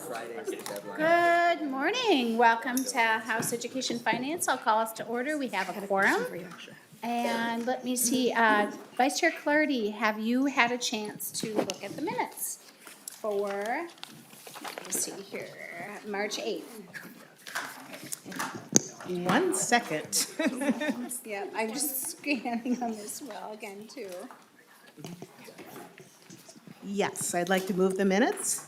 Friday's the deadline. Good morning. Welcome to House Education Finance. I'll call us to order. We have a quorum. And let me see, Vice Chair Clardy, have you had a chance to look at the minutes for, let me see here, March 8th? 1 second. Yeah, I'm just scanning them as well again, too. Yes, I'd like to move the minutes.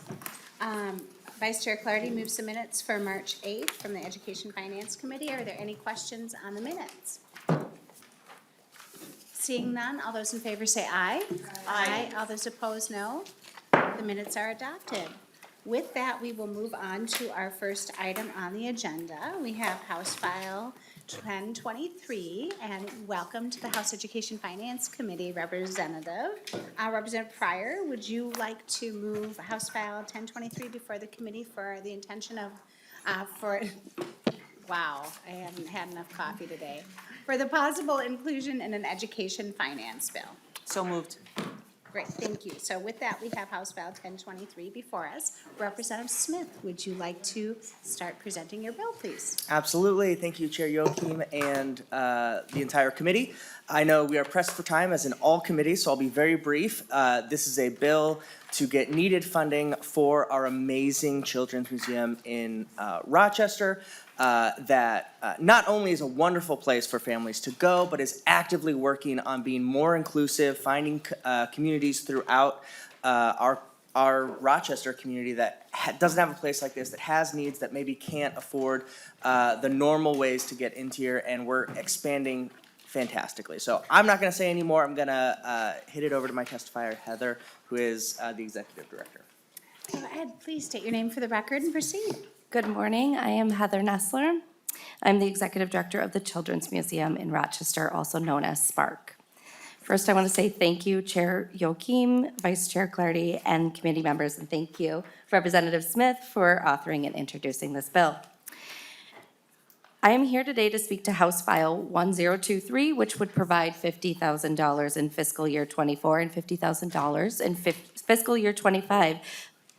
Vice Chair Clardy moves the minutes for March 8th from the Education Finance Committee. Are there any questions on the minutes? Seeing none, all those in favor say aye. Aye. All those opposed, no. The minutes are adopted. With that, we will move on to our first item on the agenda. We have House File 1023, and welcome to the House Education Finance Committee Representative. Representative Pryor, would you like to move House File 1023 before the committee for the intention of, wow, I haven't had enough coffee today, for the possible inclusion in an education finance bill? So moved. Great, thank you. So with that, we have House File 1023 before us. Representative Smith, would you like to start presenting your bill, please? Absolutely. Thank you, Chair Joachim and the entire committee. I know we are pressed for time as in all committees, so I'll be very brief. This is a bill to get needed funding for our amazing Children's Museum in Rochester that not only is a wonderful place for families to go, but is actively working on being more inclusive, finding communities throughout our Rochester community that doesn't have a place like this, that has needs that maybe can't afford the normal ways to get into here, and we're expanding fantastically. So I'm not going to say any more. I'm going to hit it over to my testifier, Heather, who is the executive director. Go ahead, please state your name for the record and proceed. Good morning. I am Heather Nessler. I'm the Executive Director of the Children's Museum in Rochester, also known as SPARC. First, I want to say thank you, Chair Joachim, Vice Chair Clardy, and committee members, and thank you, Representative Smith, for authoring and introducing this bill. I am here today to speak to House File 1023, which would provide $50,000 in fiscal year 24 and $50,000 in fiscal year 25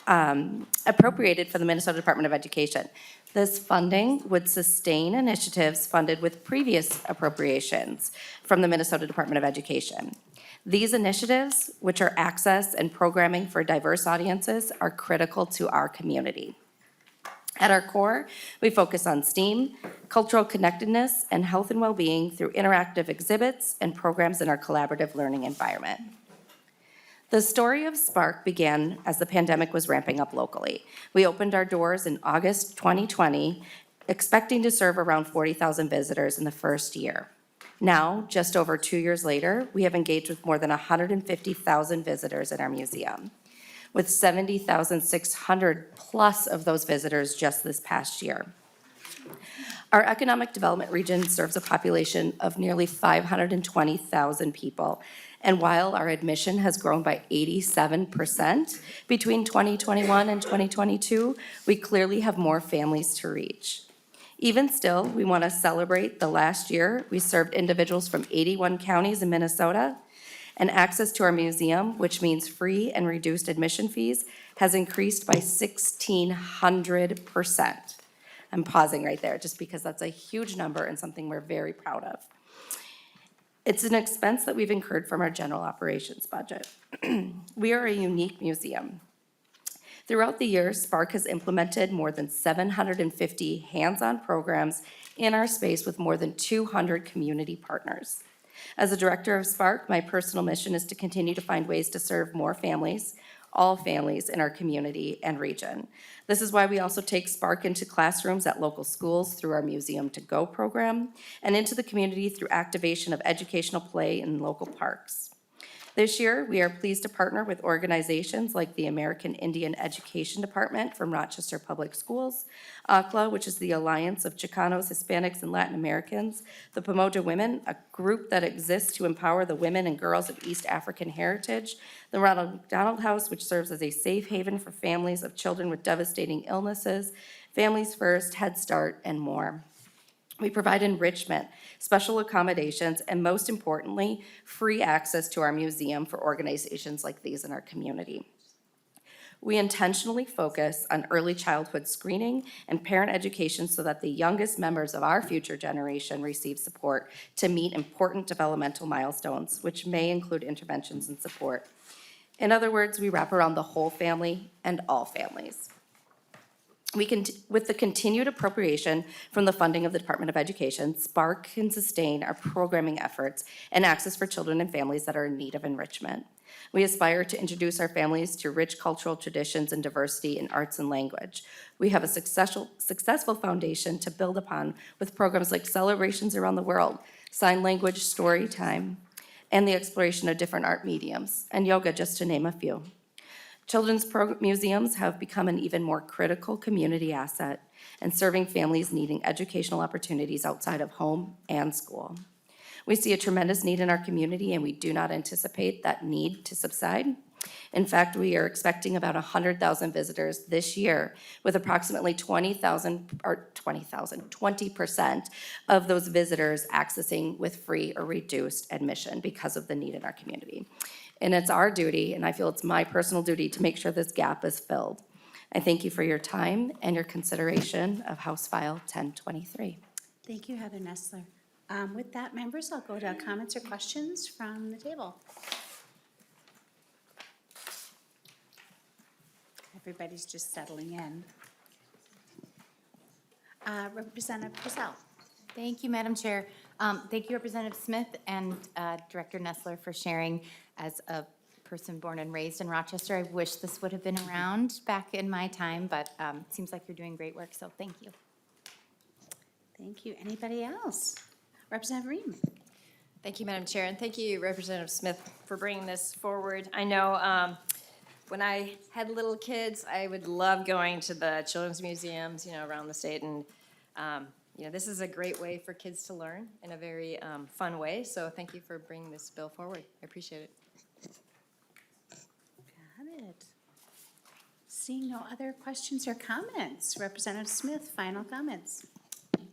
appropriated for the Minnesota Department of Education. This funding would sustain initiatives funded with previous appropriations from the Minnesota Department of Education. These initiatives, which are access and programming for diverse audiences, are critical to our community. At our core, we focus on STEAM, cultural connectedness, and health and well-being through interactive exhibits and programs in our collaborative learning environment. The story of SPARC began as the pandemic was ramping up locally. We opened our doors in August 2020, expecting to serve around 40,000 visitors in the first year. Now, just over 2 years later, we have engaged with more than 150,000 visitors in our museum, with 70,600 plus of those visitors just this past year. Our economic development region serves a population of nearly 520,000 people. And while our admission has grown by 87% between 2021 and 2022, we clearly have more families to reach. Even still, we want to celebrate the last year we served individuals from 81 counties in Minnesota, and access to our museum, which means free and reduced admission fees, has increased by 1,600%. I'm pausing right there just because that's a huge number and something we're very proud of. It's an expense that we've incurred from our general operations budget. We are a unique museum. Throughout the year, SPARC has implemented more than 750 hands-on programs in our space with more than 200 community partners. As a director of SPARC, my personal mission is to continue to find ways to serve more families, all families in our community and region. This is why we also take SPARC into classrooms at local schools through our Museum to Go program, and into the community through activation of educational play in local parks. This year, we are pleased to partner with organizations like the American Indian Education Department from Rochester Public Schools, ACLA, which is the Alliance of Chicanos, Hispanics, and Latin Americans, the Pamoja Women, a group that exists to empower the women and girls of East African heritage, the Ronald McDonald House, which serves as a safe haven for families of children with devastating illnesses, Families First, Head Start, and more. We provide enrichment, special accommodations, and most importantly, free access to our museum for organizations like these in our community. We intentionally focus on early childhood screening and parent education so that the youngest members of our future generation receive support to meet important developmental milestones, which may include interventions and support. In other words, we wrap around the whole family and all families. With the continued appropriation from the funding of the Department of Education, Spark can sustain our programming efforts and access for children and families that are in need of enrichment. We aspire to introduce our families to rich cultural traditions and diversity in arts and language. We have a successful foundation to build upon with programs like Celebrations Around the World, Sign Language Story Time, and the exploration of different art mediums, and yoga, just to name a few. Children's museums have become an even more critical community asset in serving families needing educational opportunities outside of home and school. We see a tremendous need in our community, and we do not anticipate that need to subside. In fact, we are expecting about 100,000 visitors this year, with approximately 20% of those visitors accessing with free or reduced admission because of the need in our community. And it's our duty, and I feel it's my personal duty, to make sure this gap is filled. I thank you for your time and your consideration of House File 1023. Thank you, Heather Nestler. With that, members, I'll go to comments or questions from the table. Everybody's just settling in. Representative Purcell. Thank you, Madam Chair. Thank you, Representative Smith and Director Nestler, for sharing. As a person born and raised in Rochester, I wish this would have been around back in my time, but it seems like you're doing great work, so thank you. Thank you. Anybody else? Representative Ream. Thank you, Madam Chair, and thank you, Representative Smith, for bringing this forward. I know when I had little kids, I would love going to the children's museums, around the state, and this is a great way for kids to learn in a very fun way. So thank you for bringing this bill forward. I appreciate it. Got it. Seeing no other questions or comments, Representative Smith, final comments.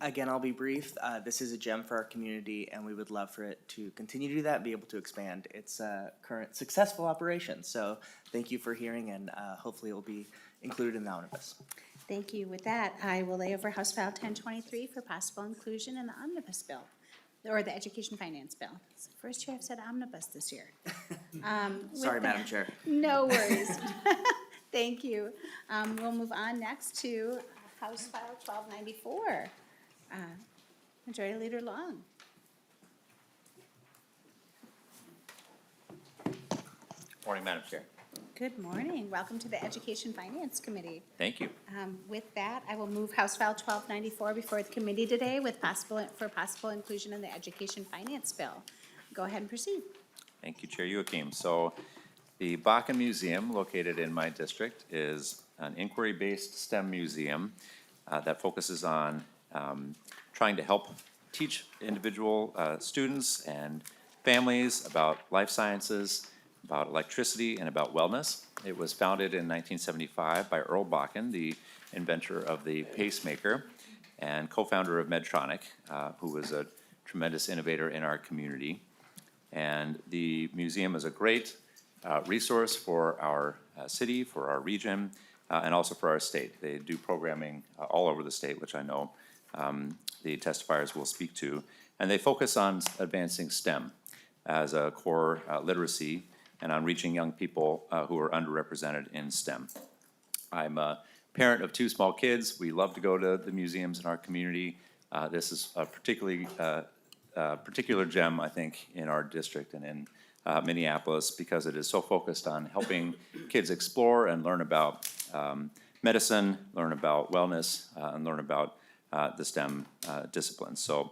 Again, I'll be brief. This is a gem for our community, and we would love for it to continue to do that and be able to expand its current successful operation. So thank you for hearing, and hopefully it will be included in the omnibus. Thank you. With that, I will lay over House File 1023 for possible inclusion in the omnibus bill, or the education finance bill. It's the first year I've said omnibus this year. Sorry, Madam Chair. No worries. Thank you. We'll move on next to House File 1294. Majority Leader Long. Morning, Madam Chair. Good morning. Welcome to the Education Finance Committee. Thank you. With that, I will move House File 1294 before the committee today with possible inclusion in the Education Finance Bill. Go ahead and proceed. Thank you, Chair Joachim. So the Bakken Museum, located in my district, is an inquiry-based STEM museum that focuses on trying to help teach individual students and families about life sciences, about electricity, and about wellness. It was founded in 1975 by Earl Bakken, the inventor of the pacemaker and co-founder of Medtronic, who was a tremendous innovator in our community. And the museum is a great resource for our city, for our region, and also for our state. They do programming all over the state, which I know the testifiers will speak to. And they focus on advancing STEM as a core literacy and on reaching young people who are underrepresented in STEM. I'm a parent of 2 small kids. We love to go to the museums in our community. This is a particular gem, I think, in our district and in Minneapolis, because it is so focused on helping kids explore and learn about medicine, learn about wellness, and learn about the STEM disciplines. So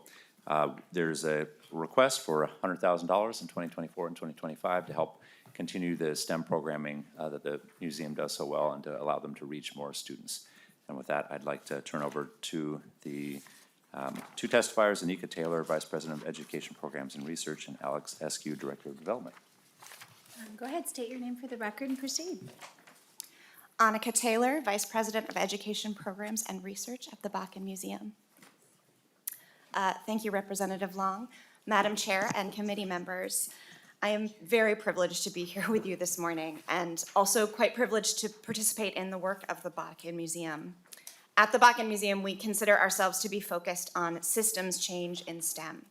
there's a request for $100,000 in 2024 and 2025 to help continue the STEM programming that the museum does so well and to allow them to reach more students. And with that, I'd like to turn over to the 2 testifiers, Anika Taylor, Vice President of Education Programs and Research, and Alex Eskew, Director of Development. Go ahead, state your name for the record and proceed. Anika Taylor, Vice President of Education Programs and Research at the Bakken Museum. Thank you, Representative Long, Madam Chair, and committee members. I am very privileged to be here with you this morning and also quite privileged to participate in the work of the Bakken Museum. At the Bakken Museum, we consider ourselves to be focused on systems change in STEM.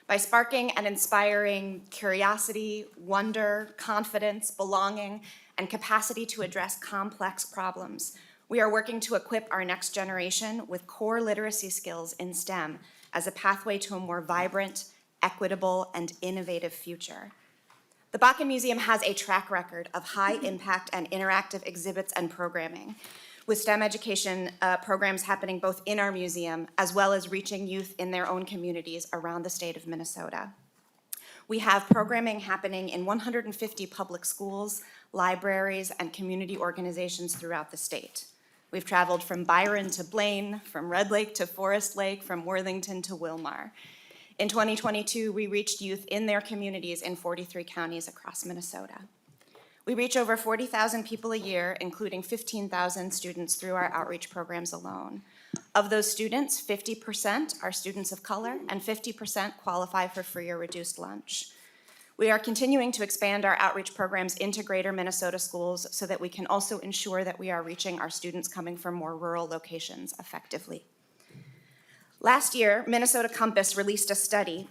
By sparking and inspiring curiosity, wonder, confidence, belonging, and capacity to address complex problems, we are working to equip our next generation with core literacy skills in STEM as a pathway to a more vibrant, equitable, and innovative future. The Bakken Museum has a track record of high impact and interactive exhibits and programming, with STEM education programs happening both in our museum as well as reaching youth in their own communities around the state of Minnesota. We have programming happening in 150 public schools, libraries, and community organizations throughout the state. We've traveled from Byron to Blaine, from Red Lake to Forest Lake, from Worthington to Wilmar. In 2022, we reached youth in their communities in 43 counties across Minnesota. We reach over 40,000 people a year, including 15,000 students through our outreach programs alone. Of those students, 50% are students of color and 50% qualify for free or reduced lunch. We are continuing to expand our outreach programs into greater Minnesota schools so that we can also ensure that we are reaching our students coming from more rural locations effectively. Last year, Minnesota Compass released a study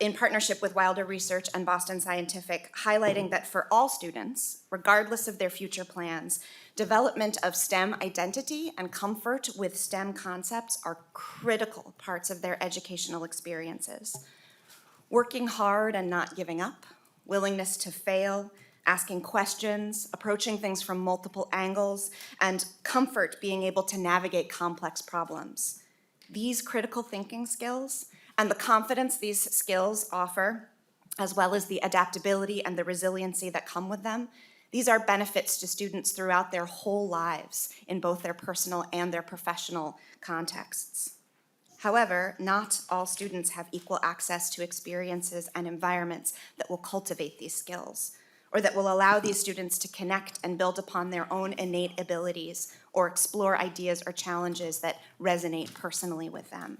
in partnership with Wilder Research and Boston Scientific, highlighting that for all students, regardless of their future plans, development of STEM identity and comfort with STEM concepts are critical parts of their educational experiences. Working hard and not giving up, willingness to fail, asking questions, approaching things from multiple angles, and comfort being able to navigate complex problems. These critical thinking skills and the confidence these skills offer, as well as the adaptability and the resiliency that come with them, these are benefits to students throughout their whole lives in both their personal and their professional contexts. However, not all students have equal access to experiences and environments that will cultivate these skills, or that will allow these students to connect and build upon their own innate abilities or explore ideas or challenges that resonate personally with them.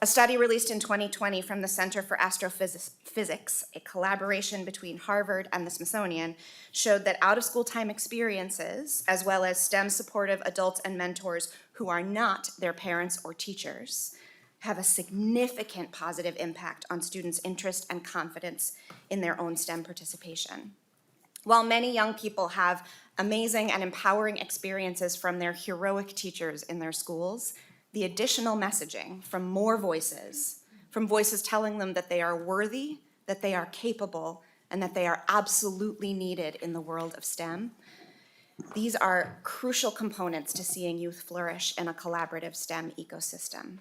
A study released in 2020 from the Center for Astrophysics, a collaboration between Harvard and the Smithsonian, showed that out-of-school time experiences, as well as STEM supportive adults and mentors who are not their parents or teachers, have a significant positive impact on students' interest and confidence in their own STEM participation. While many young people have amazing and empowering experiences from their heroic teachers in their schools, the additional messaging from more voices, from voices telling them that they are worthy, that they are capable, and that they are absolutely needed in the world of STEM, these are crucial components to seeing youth flourish in a collaborative STEM ecosystem.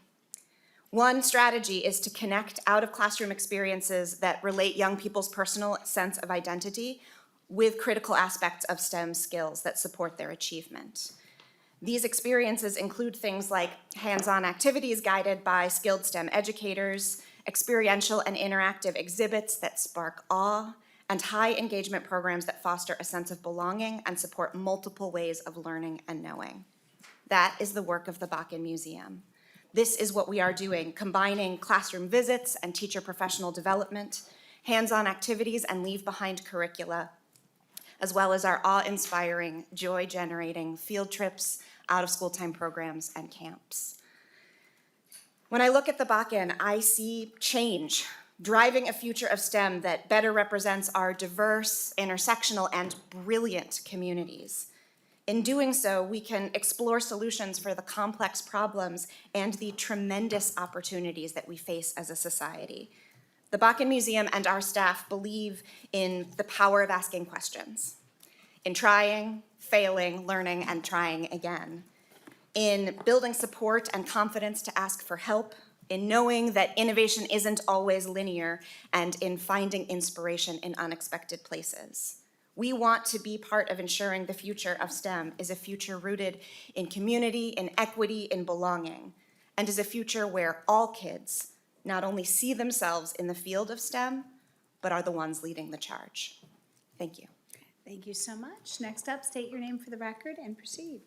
One strategy is to connect out-of-classroom experiences that relate young people's personal sense of identity with critical aspects of STEM skills that support their achievement. These experiences include things like hands-on activities guided by skilled STEM educators, experiential and interactive exhibits that spark awe, and high engagement programs that foster a sense of belonging and support multiple ways of learning and knowing. That is the work of the Bakken Museum. This is what we are doing, combining classroom visits and teacher professional development, hands-on activities and leave-behind curricula, as well as our awe-inspiring, joy-generating field trips, out-of-school time programs, and camps. When I look at the Bakken, I see change, driving a future of STEM that better represents our diverse, intersectional, and brilliant communities. In doing so, we can explore solutions for the complex problems and the tremendous opportunities that we face as a society. The Bakken Museum and our staff believe in the power of asking questions, in trying, failing, learning, and trying again, in building support and confidence to ask for help, in knowing that innovation isn't always linear, and in finding inspiration in unexpected places. We want to be part of ensuring the future of STEM is a future rooted in community, in equity, in belonging, and is a future where all kids not only see themselves in the field of STEM, but are the ones leading the charge. Thank you. Thank you so much. Next up, state your name for the record and proceed.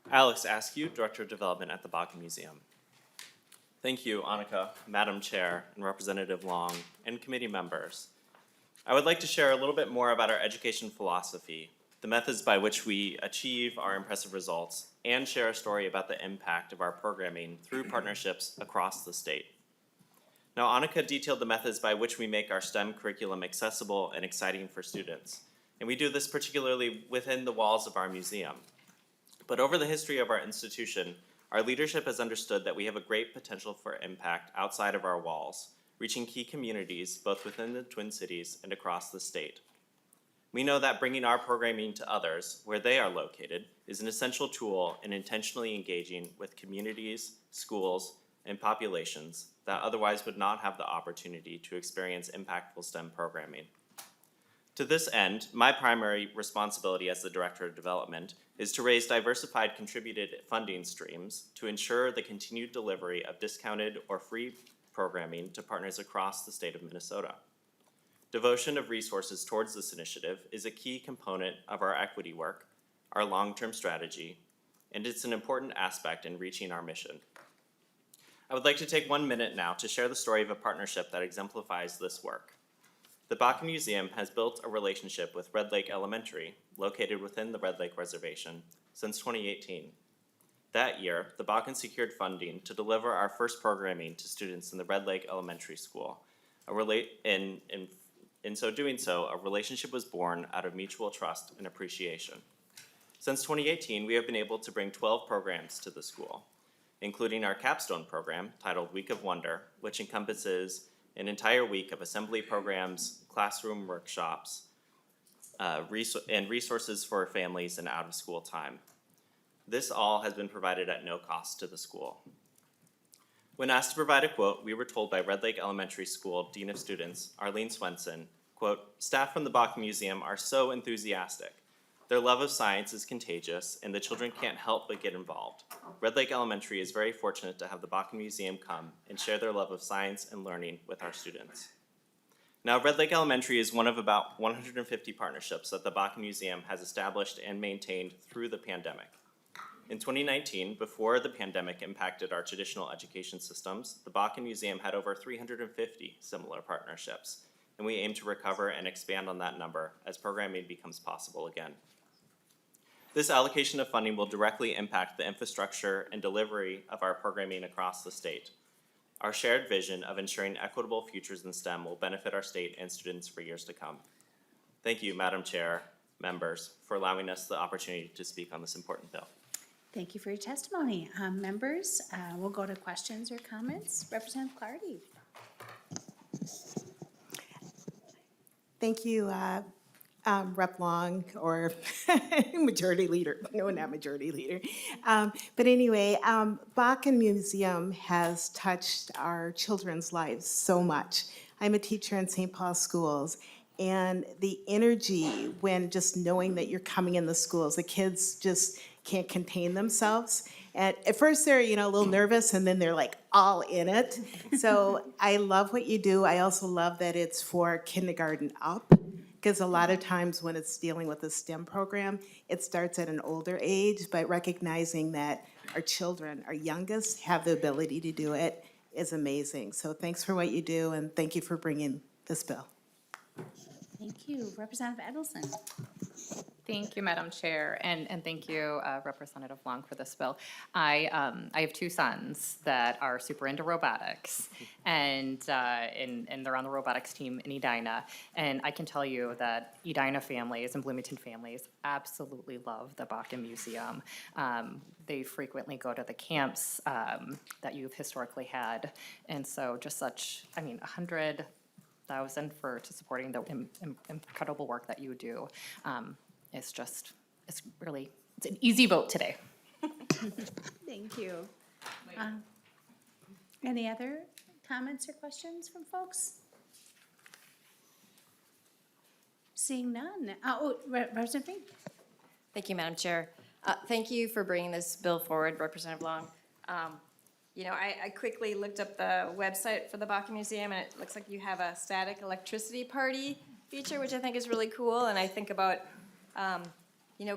Alex Askew, Director of Development at the Bakken Museum. Thank you, Annika, Madam Chair, and Representative Long, and committee members. I would like to share a little bit more about our education philosophy, the methods by which we achieve our impressive results, and share a story about the impact of our programming through partnerships across the state. Now, Annika detailed the methods by which we make our STEM curriculum accessible and exciting for students, and we do this particularly within the walls of our museum. But over the history of our institution, our leadership has understood that we have a great potential for impact outside of our walls, reaching key communities both within the Twin Cities and across the state. We know that bringing our programming to others, where they are located, is an essential tool in intentionally engaging with communities, schools, and populations that otherwise would not have the opportunity to experience impactful STEM programming. To this end, my primary responsibility as the Director of Development is to raise diversified contributed funding streams to ensure the continued delivery of discounted or free programming to partners across the state of Minnesota. Devotion of resources towards this initiative is a key component of our equity work, our long-term strategy, and it's an important aspect in reaching our mission. I would like to take 1 minute now to share the story of a partnership that exemplifies this work. The Bakken Museum has built a relationship with Red Lake Elementary, located within the Red Lake Reservation, since 2018. That year, the Bakken secured funding to deliver our first programming to students in the Red Lake Elementary School. In so doing so, a relationship was born out of mutual trust and appreciation. Since 2018, we have been able to bring 12 programs to the school, including our capstone program titled Week of Wonder, which encompasses an entire week of assembly programs, classroom workshops, and resources for families in out-of-school time. This all has been provided at no cost to the school. When asked to provide a quote, we were told by Red Lake Elementary School Dean of Students, Arlene Swenson, quote, "Staff from the Bakken Museum are so enthusiastic. Their love of science is contagious, and the children can't help but get involved. Red Lake Elementary is very fortunate to have the Bakken Museum come and share their love of science and learning with our students." Now, Red Lake Elementary is one of about 150 partnerships that the Bakken Museum has established and maintained through the pandemic. In 2019, before the pandemic impacted our traditional education systems, the Bakken Museum had over 350 similar partnerships, and we aim to recover and expand on that number as programming becomes possible again. This allocation of funding will directly impact the infrastructure and delivery of our programming across the state. Our shared vision of ensuring equitable futures in STEM will benefit our state and students for years to come. Thank you, Madam Chair, members, for allowing us the opportunity to speak on this important bill. Thank you for your testimony. Members, we'll go to questions or comments. Representative Clardy. Thank you, Rep. Long, or Majority Leader. No, not Majority Leader. But anyway, Bakken Museum has touched our children's lives so much. I'm a teacher in St. Paul schools, and the energy when just knowing that you're coming in the schools, the kids just can't contain themselves. And at first they're, a little nervous, and then they're like all in it. So I love what you do. I also love that it's for kindergarten up, because a lot of times when it's dealing with a STEM program, it starts at an older age, but recognizing that our children, our youngest, have the ability to do it is amazing. So thanks for what you do, and thank you for bringing this bill. Thank you. Representative Edelson. Thank you, Madam Chair, and thank you, Representative Long, for this bill. I have two sons that are super into robotics, and they're on the robotics team in Edina. And I can tell you that Edina families and Bloomington families absolutely love the Bakken Museum. They frequently go to the camps that you've historically had, and so just such, $100,000 to supporting the incredible work that you do. It's an easy vote today. Thank you. Any other comments or questions from folks? Seeing none. Representative Fink. Thank you, Madam Chair. Thank you for bringing this bill forward, Representative Long. I quickly looked up the website for the Bakken Museum, and it looks like you have a static electricity party feature, which I think is really cool. And I think about,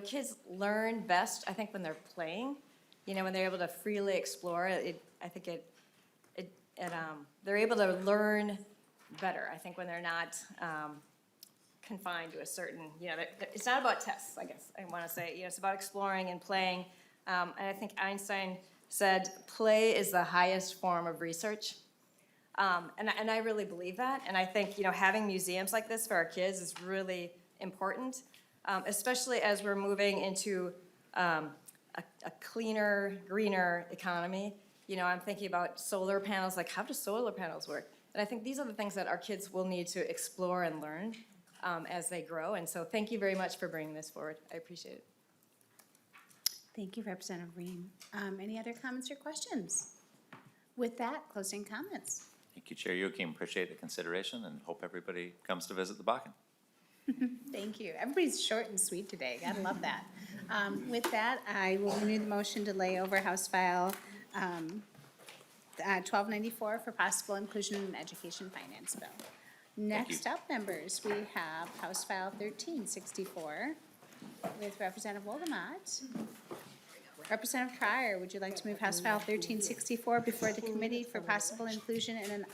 kids learn best, I think, when they're playing. When they're able to freely explore, they're able to learn better. I think when they're not confined to a certain, it's not about tests, I guess I want to say. It's about exploring and playing. And I think Einstein said, play is the highest form of research. And I really believe that. And I think, having museums like this for our kids is really important, especially as we're moving into a cleaner, greener economy. I'm thinking about solar panels, like how do solar panels work? And I think these are the things that our kids will need to explore and learn as they grow. And so thank you very much for bringing this forward. I appreciate it. Thank you, Representative Ream. Any other comments or questions? With that, closing comments. Thank you, Chair Joachim. Appreciate the consideration and hope everybody comes to visit the Bakken. Thank you. Everybody's short and sweet today. Gotta love that. With that, I will renew the motion to lay over House File 1294 for possible inclusion in an education finance bill. Next up, members, we have House File 1364 with Representative Wolgamott. Representative Trier, would you like to move House File 1364 before the committee for possible inclusion in an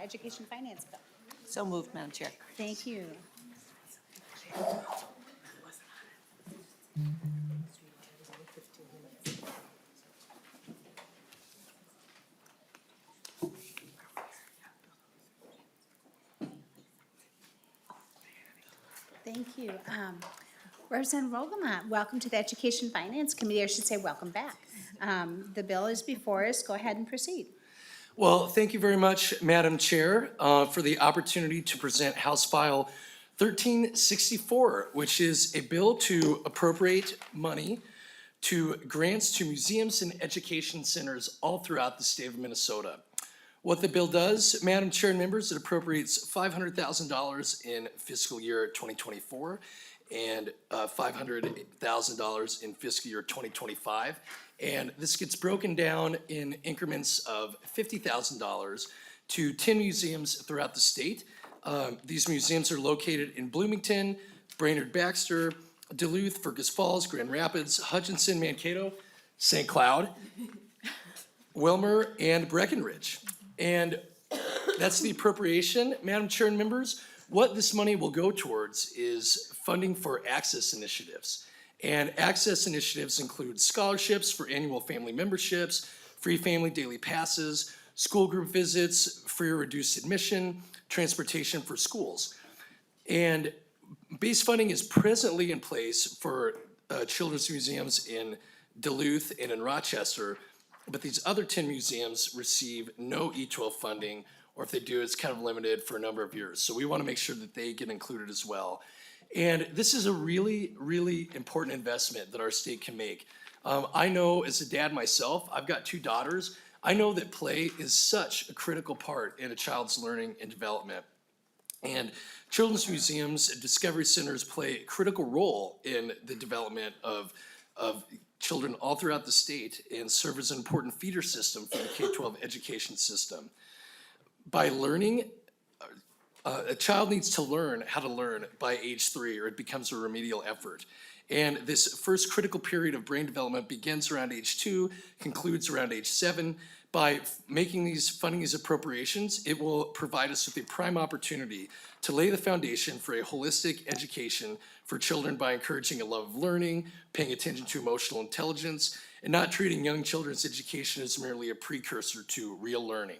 education finance bill? So moved, Madam Chair. Thank you. Thank you. Representative Wolgamott, welcome to the Education Finance Committee. I should say welcome back. The bill is before us. Go ahead and proceed. Well, thank you very much, Madam Chair, for the opportunity to present House File 1364, which is a bill to appropriate money to grants to museums and education centers all throughout the state of Minnesota. What the bill does, Madam Chair and members, it appropriates $500,000 in fiscal year 2024 and $500,000 in fiscal year 2025. And this gets broken down in increments of $50,000 to 10 museums throughout the state. These museums are located in Bloomington, Brainerd-Baxter, Duluth, Fergus Falls, Grand Rapids, Hutchinson, Mankato, St. Cloud, Wilmer, and Breckenridge. And that's the appropriation, Madam Chair and members. What this money will go towards is funding for access initiatives. And access initiatives include scholarships for annual family memberships, free family daily passes, school group visits, free or reduced admission, transportation for schools. And base funding is presently in place for children's museums in Duluth and in Rochester, but these other 10 museums receive no E-12 funding, or if they do, it's kind of limited for a number of years. So we want to make sure that they get included as well. And this is a really, really important investment that our state can make. I know as a dad myself, I've got 2 daughters. I know that play is such a critical part in a child's learning and development. And children's museums and discovery centers play a critical role in the development of children all throughout the state and serve as an important feeder system for the K-12 education system. By learning, a child needs to learn how to learn by age 3, or it becomes a remedial effort. And this first critical period of brain development begins around age 2, concludes around age 7. By funding these appropriations, it will provide us with a prime opportunity to lay the foundation for a holistic education for children by encouraging a love of learning, paying attention to emotional intelligence, and not treating young children's education as merely a precursor to real learning.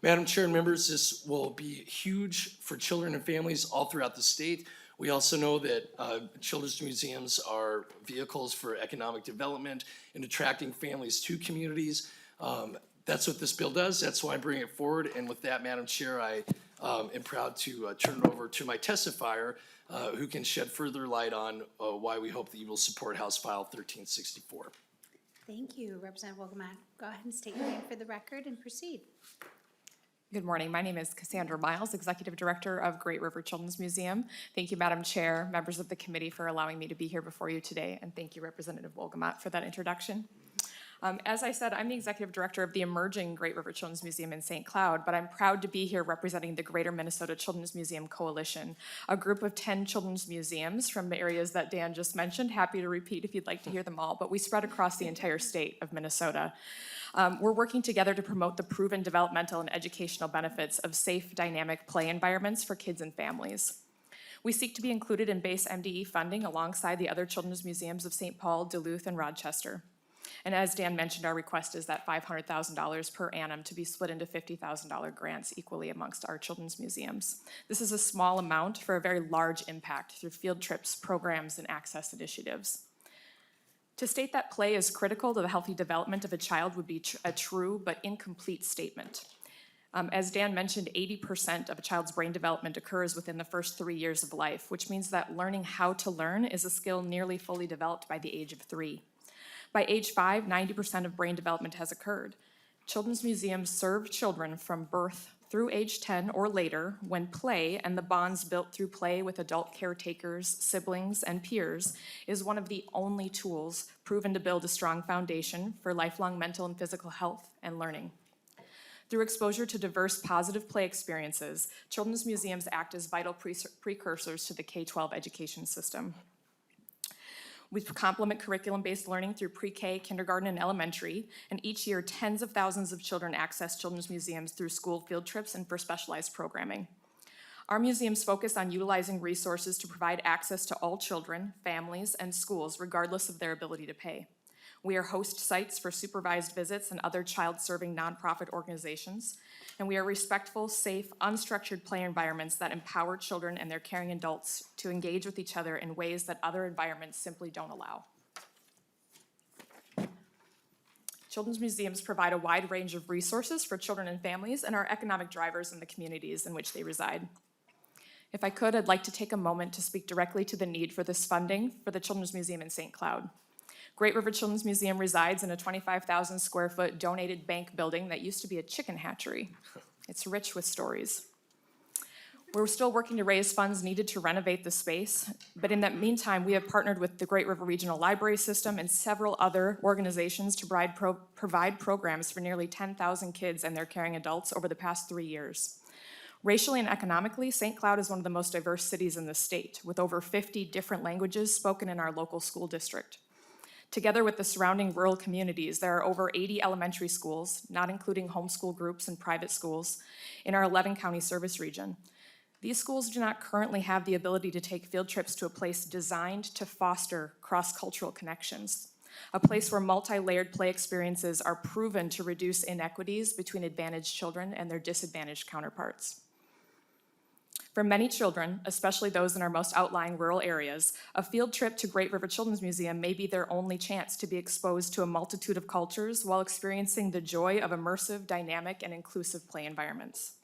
Madam Chair and members, this will be huge for children and families all throughout the state. We also know that children's museums are vehicles for economic development and attracting families to communities. That's what this bill does. That's why I'm bringing it forward. And with that, Madam Chair, I am proud to turn it over to my testifier, who can shed further light on why we hope that you will support House File 1364. Thank you, Representative Wolgamott. Go ahead and state your name for the record and proceed. Good morning. My name is Cassandra Miles, Executive Director of Great River Children's Museum. Thank you, Madam Chair, members of the committee, for allowing me to be here before you today, and thank you, Representative Wolgamott, for that introduction. As I said, I'm the Executive Director of the emerging Great River Children's Museum in St. Cloud, but I'm proud to be here representing the Greater Minnesota Children's Museum Coalition, a group of 10 children's museums from the areas that Dan just mentioned. Happy to repeat if you'd like to hear them all, but we spread across the entire state of Minnesota. We're working together to promote the proven developmental and educational benefits of safe, dynamic play environments for kids and families. We seek to be included in base MDE funding alongside the other children's museums of St. Paul, Duluth, and Rochester. And as Dan mentioned, our request is that $500,000 per annum to be split into $50,000 grants equally amongst our children's museums. This is a small amount for a very large impact through field trips, programs, and access initiatives. To state that play is critical to the healthy development of a child would be a true but incomplete statement. As Dan mentioned, 80% of a child's brain development occurs within the first 3 years of life, which means that learning how to learn is a skill nearly fully developed by the age of 3. By age 5, 90% of brain development has occurred. Children's museums serve children from birth through age 10 or later when play and the bonds built through play with adult caretakers, siblings, and peers is one of the only tools proven to build a strong foundation for lifelong mental and physical health and learning. Through exposure to diverse positive play experiences, children's museums act as vital precursors to the K-12 education system. We complement curriculum-based learning through pre-K, kindergarten, and elementary, and each year tens of thousands of children access children's museums through school field trips and for specialized programming. Our museums focus on utilizing resources to provide access to all children, families, and schools regardless of their ability to pay. We are host sites for supervised visits and other child-serving nonprofit organizations, and we are respectful, safe, unstructured play environments that empower children and their caring adults to engage with each other in ways that other environments simply don't allow. Children's museums provide a wide range of resources for children and families and are economic drivers in the communities in which they reside. If I could, I'd like to take a moment to speak directly to the need for this funding for the Children's Museum in St. Cloud. Great River Children's Museum resides in a 25,000 square foot donated bank building that used to be a chicken hatchery. It's rich with stories. We're still working to raise funds needed to renovate the space, but in that meantime, we have partnered with the Great River Regional Library System and several other organizations to provide programs for nearly 10,000 kids and their caring adults over the past 3 years. Racially and economically, St. Cloud is one of the most diverse cities in the state, with over 50 different languages spoken in our local school district. Together with the surrounding rural communities, there are over 80 elementary schools, not including homeschool groups and private schools, in our 11-county service region. These schools do not currently have the ability to take field trips to a place designed to foster cross-cultural connections, a place where multi-layered play experiences are proven to reduce inequities between advantaged children and their disadvantaged counterparts. For many children, especially those in our most outlying rural areas, a field trip to Great River Children's Museum may be their only chance to be exposed to a multitude of cultures while experiencing the joy of immersive, dynamic, and inclusive play environments.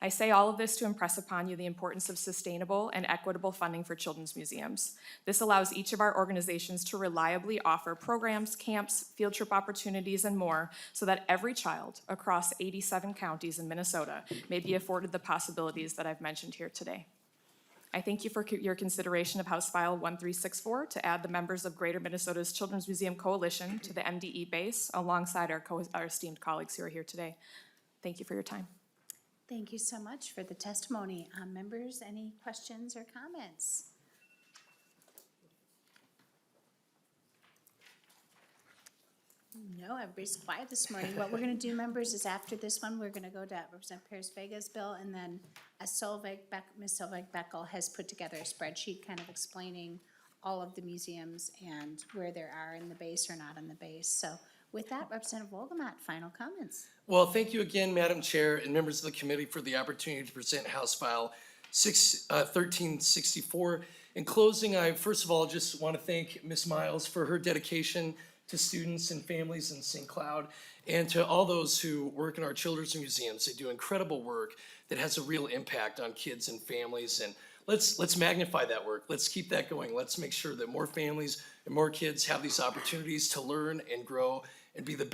I say all of this to impress upon you the importance of sustainable and equitable funding for children's museums. This allows each of our organizations to reliably offer programs, camps, field trip opportunities, and more so that every child across 87 counties in Minnesota may be afforded the possibilities that I've mentioned here today. I thank you for your consideration of House File 1364 to add the members of Greater Minnesota's Children's Museum Coalition to the MDE base alongside our esteemed colleagues who are here today. Thank you for your time. Thank you so much for the testimony. Members, any questions or comments? No, everybody's quiet this morning. What we're gonna do, members, is after this one, we're gonna go to Representative Pérez-Vega's bill, and then Ms. Solveig Beckel has put together a spreadsheet kind of explaining all of the museums and where they are in the base or not in the base. So with that, Representative Wolgamott, final comments. Well, thank you again, Madam Chair and members of the committee for the opportunity to present House File 1364. In closing, I first of all just want to thank Ms. Miles for her dedication to students and families in St. Cloud, and to all those who work in our children's museums. They do incredible work that has a real impact on kids and families, and let's magnify that work. Let's keep that going. Let's make sure that more families and more kids have these opportunities to learn and grow and be the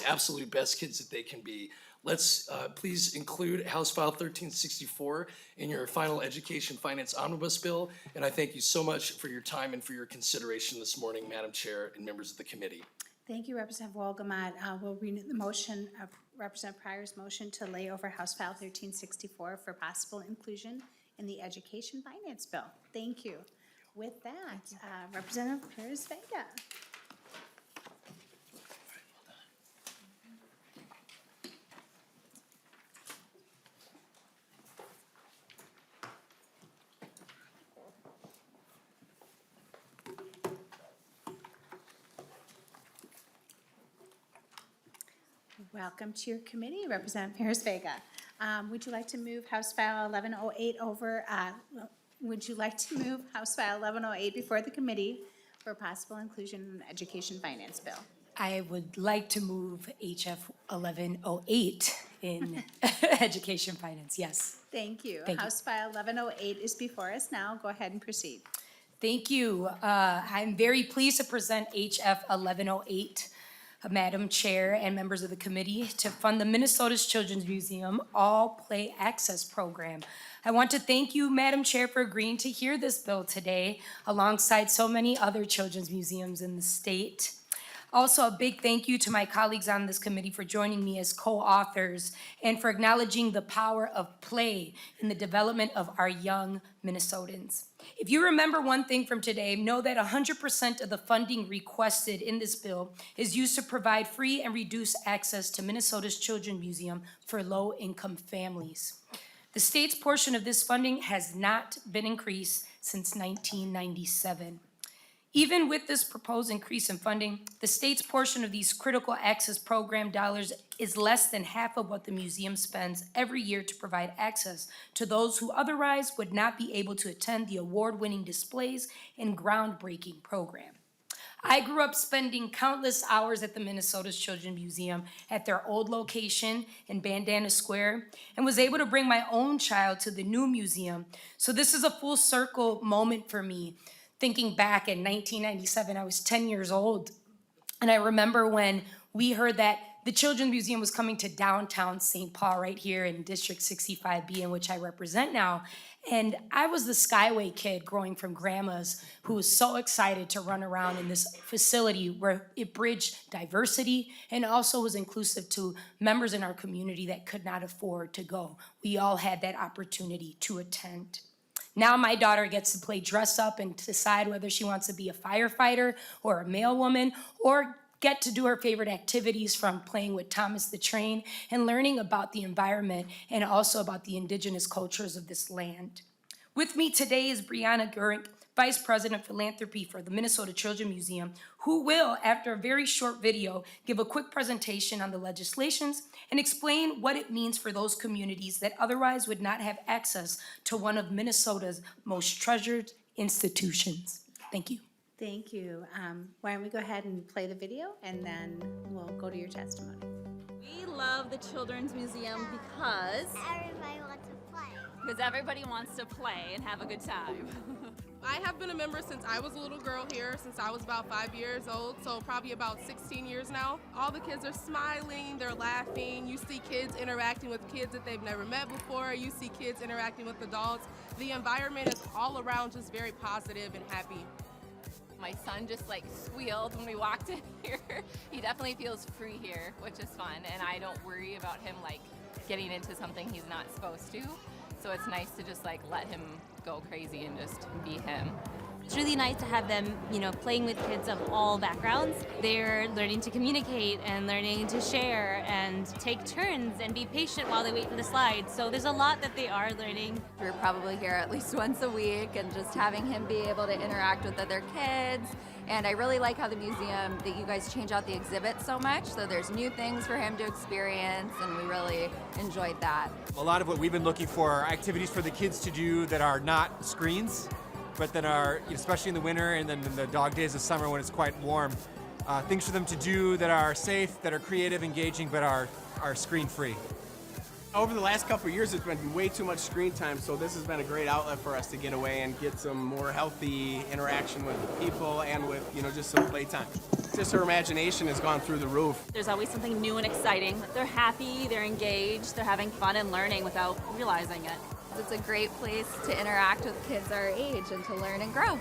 absolute best kids that they can be. Let's please include House File 1364 in your final Education Finance Omnibus Bill, and I thank you so much for your time and for your consideration this morning, Madam Chair and members of the committee. Thank you, Representative Wolgamott. We'll read the motion of Representative Pryor's motion to lay over House File 1364 for possible inclusion in the Education Finance Bill. Thank you. With that, Representative Pérez-Vega. Welcome to your committee, Representative Pérez-Vega. Would you like to move House File 1108 over, would you like to move House File 1108 before the committee for possible inclusion in the Education Finance Bill? I would like to move HF 1108 in education finance, yes. Thank you. Thank you. House File 1108 is before us now. Go ahead and proceed. Thank you. I'm very pleased to present HF 1108, Madam Chair and members of the committee, to fund the Minnesota's Children's Museum All Play Access Program. I want to thank you, Madam Chair, for agreeing to hear this bill today alongside so many other children's museums in the state. Also, a big thank you to my colleagues on this committee for joining me as co-authors and for acknowledging the power of play in the development of our young Minnesotans. If you remember one thing from today, know that 100% of the funding requested in this bill is used to provide free and reduced access to Minnesota's Children's Museum for low-income families. The state's portion of this funding has not been increased since 1997. Even with this proposed increase in funding, the state's portion of these critical access program dollars is less than half of what the museum spends every year to provide access to those who otherwise would not be able to attend the award-winning displays and groundbreaking program. I grew up spending countless hours at the Minnesota's Children's Museum at their old location in Bandana Square and was able to bring my own child to the new museum. So this is a full circle moment for me. Thinking back in 1997, I was 10 years old. And I remember when we heard that the Children's Museum was coming to downtown St. Paul right here in District 65B, in which I represent now. And I was the Skyway kid growing from grandma's who was so excited to run around in this facility where it bridged diversity and also was inclusive to members in our community that could not afford to go. We all had that opportunity to attend. Now my daughter gets to play dress up and decide whether she wants to be a firefighter or a mailwoman or get to do her favorite activities, from playing with Thomas the Train and learning about the environment and also about the indigenous cultures of this land. With me today is Brianna Gurink, Vice President of Philanthropy for the Minnesota Children's Museum, who will, after a very short video, give a quick presentation on the legislations and explain what it means for those communities that otherwise would not have access to one of Minnesota's most treasured institutions. Thank you. Thank you. Why don't we go ahead and play the video, and then we'll go to your testimony. We love the Children's Museum because Everybody wants to play. everybody wants to play and have a good time. I have been a member since I was a little girl here, since I was about 5 years old, so probably about 16 years now. All the kids are smiling, they're laughing. You see kids interacting with kids that they've never met before. You see kids interacting with adults. The environment is all around just very positive and happy. My son just squealed when we walked in here. He definitely feels free here, which is fun, and I don't worry about him getting into something he's not supposed to. So it's nice to just let him go crazy and just be him. It's really nice to have them, playing with kids of all backgrounds. They're learning to communicate and learning to share and take turns and be patient while they wait for the slide. So there's a lot that they are learning. We're probably here at least once a week, and just having him be able to interact with other kids. And I really like how the museum, that you guys change out the exhibits so much, so there's new things for him to experience, and we really enjoyed that. A lot of what we've been looking for are activities for the kids to do that are not screens, but that are, especially in the winter and then in the dog days of summer when it's quite warm, things for them to do that are safe, that are creative, engaging, but are screen-free. Over the last couple of years, it's been way too much screen time, so this has been a great outlet for us to get away and get some more healthy interaction with people and with, just some playtime. Just her imagination has gone through the roof. There's always something new and exciting. They're happy, they're engaged, they're having fun and learning without realizing it. It's a great place to interact with kids our age and to learn and grow.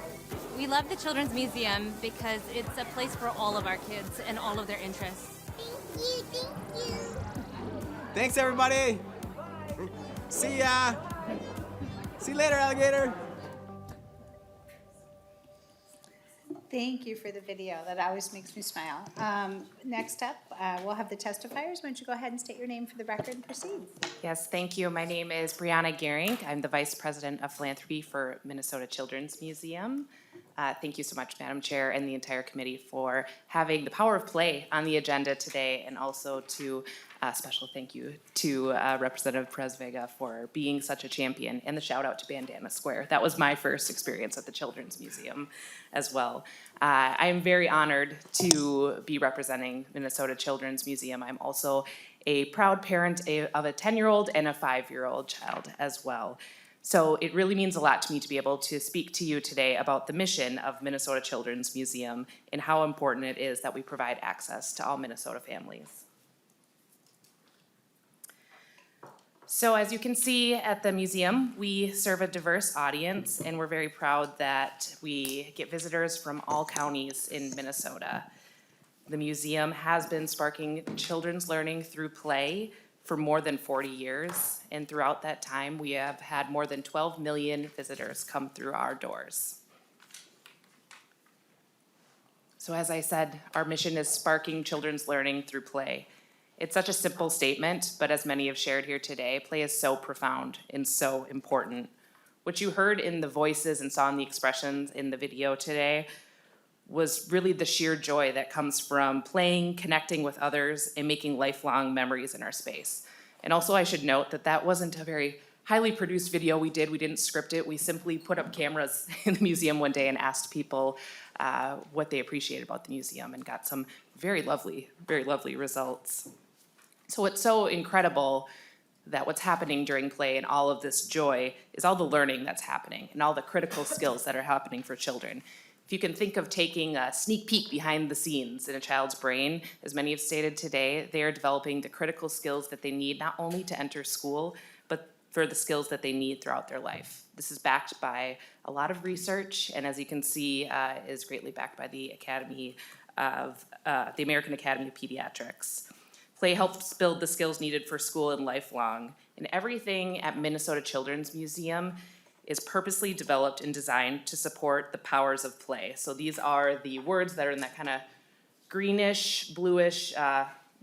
We love the Children's Museum because it's a place for all of our kids and all of their interests. Thank you. Thanks, everybody. See ya. See you later, alligator. Thank you for the video. That always makes me smile. Next up, we'll have the testifiers. Why don't you go ahead and state your name for the record and proceed? Yes, thank you. My name is Brianna Gehring. I'm the Vice President of Philanthropy for Minnesota Children's Museum. Thank you so much, Madam Chair, and the entire committee for having the power of play on the agenda today, and also to special thank you to Representative Pérez-Vega for being such a champion, and the shout out to Bandana Square. That was my first experience at the Children's Museum as well. I am very honored to be representing Minnesota Children's Museum. I'm also a proud parent of a 10-year-old and a 5-year-old child as well. So it really means a lot to me to be able to speak to you today about the mission of Minnesota Children's Museum and how important it is that we provide access to all Minnesota families. So as you can see at the museum, we serve a diverse audience, and we're very proud that we get visitors from all counties in Minnesota. The museum has been sparking children's learning through play for more than 40 years, and throughout that time, we have had more than 12 million visitors come through our doors. So as I said, our mission is sparking children's learning through play. It's such a simple statement, but as many have shared here today, play is so profound and so important. What you heard in the voices and saw in the expressions in the video today was really the sheer joy that comes from playing, connecting with others, and making lifelong memories in our space. And also I should note that that wasn't a very highly produced video we did. We didn't script it. We simply put up cameras in the museum one day and asked people what they appreciated about the museum, and got some very lovely results. So it's so incredible that what's happening during play and all of this joy is all the learning that's happening and all the critical skills that are happening for children. If you can think of taking a sneak peek behind the scenes in a child's brain, as many have stated today, they are developing the critical skills that they need not only to enter school, but for the skills that they need throughout their life. This is backed by a lot of research, and as you can see, is greatly backed by the American Academy of Pediatrics. Play helps build the skills needed for school and lifelong, and everything at Minnesota Children's Museum is purposely developed and designed to support the powers of play. So these are the words that are in that kind of greenish, bluish,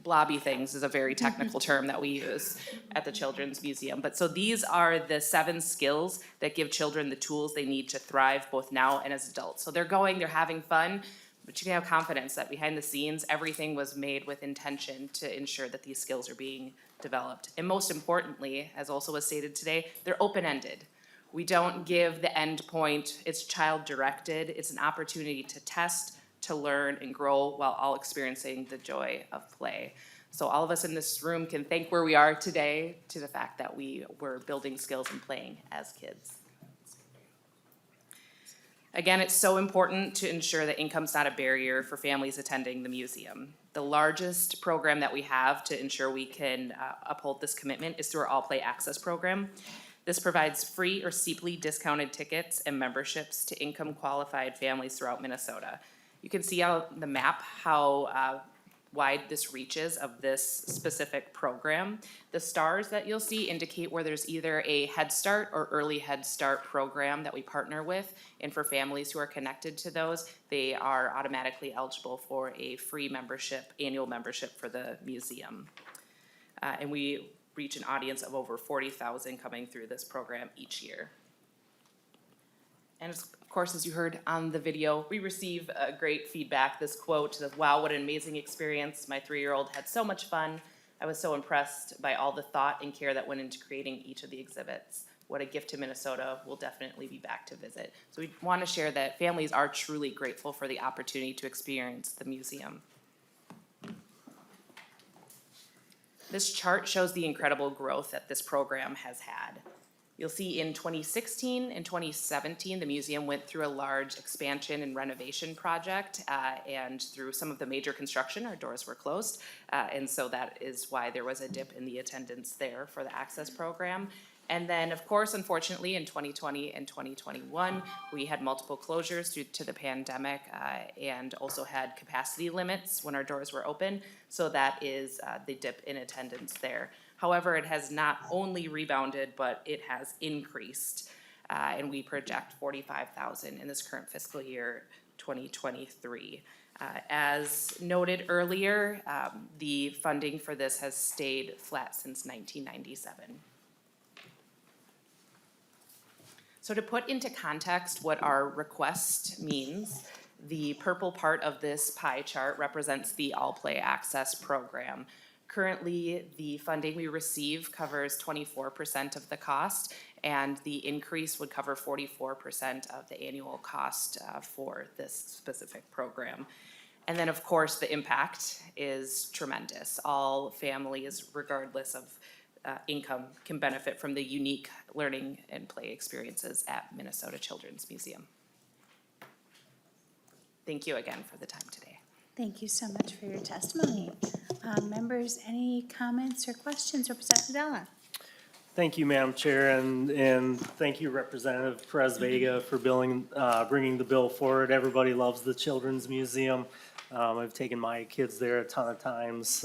blobby things is a very technical term that we use at the Children's Museum. But so these are the 7 skills that give children the tools they need to thrive both now and as adults. So they're having fun, but you can have confidence that behind the scenes, everything was made with intention to ensure that these skills are being developed. And most importantly, as also was stated today, they're open-ended. We don't give the end point, it's child-directed. It's an opportunity to test, to learn, and grow while all experiencing the joy of play. So all of us in this room can thank where we are today to the fact that we were building skills and playing as kids. Again, it's so important to ensure that income's not a barrier for families attending the museum. The largest program that we have to ensure we can uphold this commitment is through our All Play Access program. This provides free or steeply discounted tickets and memberships to income-qualified families throughout Minnesota. You can see on the map how wide this reaches of this specific program. The stars that you'll see indicate where there's either a Head Start or Early Head Start program that we partner with, and for families who are connected to those, they are automatically eligible for a free membership, annual membership for the museum. And we reach an audience of over 40,000 coming through this program each year. And of course, as you heard on the video, we receive great feedback. This quote says, "Wow, what an amazing experience. My 3-year-old had so much fun. I was so impressed by all the thought and care that went into creating each of the exhibits. What a gift to Minnesota. We'll definitely be back to visit." So we want to share that families are truly grateful for the opportunity to experience the museum. This chart shows the incredible growth that this program has had. You'll see in 2016 and 2017, the museum went through a large expansion and renovation project, and through some of the major construction, our doors were closed. And so that is why there was a dip in the attendance there for the access program. And then, of course, unfortunately, in 2020 and 2021, we had multiple closures due to the pandemic, and also had capacity limits when our doors were open. So that is the dip in attendance there. However, it has not only rebounded, but it has increased. And we project 45,000 in this current fiscal year, 2023. As noted earlier, the funding for this has stayed flat since 1997. So to put into context what our request means, the purple part of this pie chart represents the All Play Access program. Currently, the funding we receive covers 24% of the cost, and the increase would cover 44% of the annual cost for this specific program. And then, of course, the impact is tremendous. All families, regardless of income, can benefit from the unique learning and play experiences at Minnesota Children's Museum. Thank you again for the time today. Thank you so much for your testimony. Members, any comments or questions? Representative Della? Thank you, Madam Chair, and thank you, Representative Pérez-Vega, for bringing the bill forward. Everybody loves the Children's Museum. I've taken my kids there a ton of times.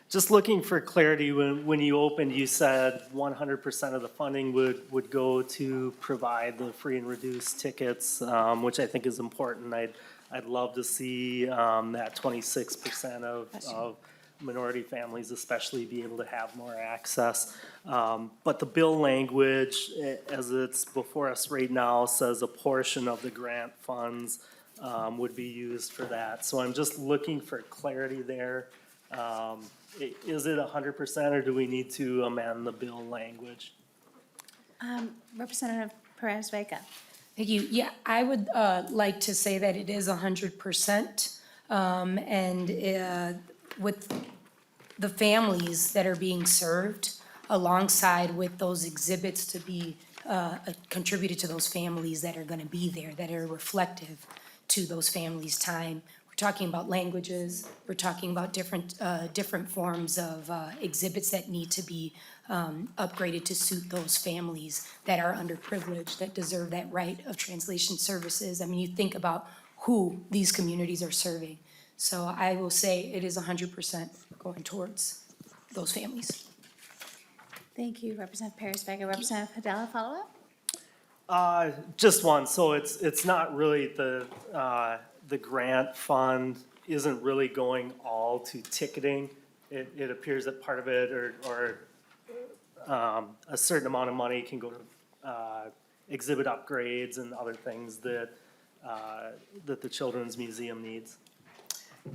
Just looking for clarity, when you opened, you said 100% of the funding would go to provide the free and reduced tickets, which I think is important. I'd love to see that 26% of minority families especially be able to have more access. But the bill language, as it's before us right now, says a portion of the grant funds would be used for that. So I'm just looking for clarity there. Is it 100%, or do we need to amend the bill language? Representative Pérez-Vega? Thank you. Yeah, I would like to say that it is 100%. And with the families that are being served alongside with those exhibits to be contributed to those families that are going to be there, that are reflective to those families' time. We're talking about languages, we're talking about different forms of exhibits that need to be upgraded to suit those families that are underprivileged, that deserve that right of translation services. I mean, you think about who these communities are serving. So I will say it is 100% going towards those families. Thank you, Representative Pérez-Vega. Representative Padilla, follow-up? Just one. So it's not really the grant fund isn't really going all to ticketing. It appears that part of it or a certain amount of money can go to exhibit upgrades and other things that the Children's Museum needs.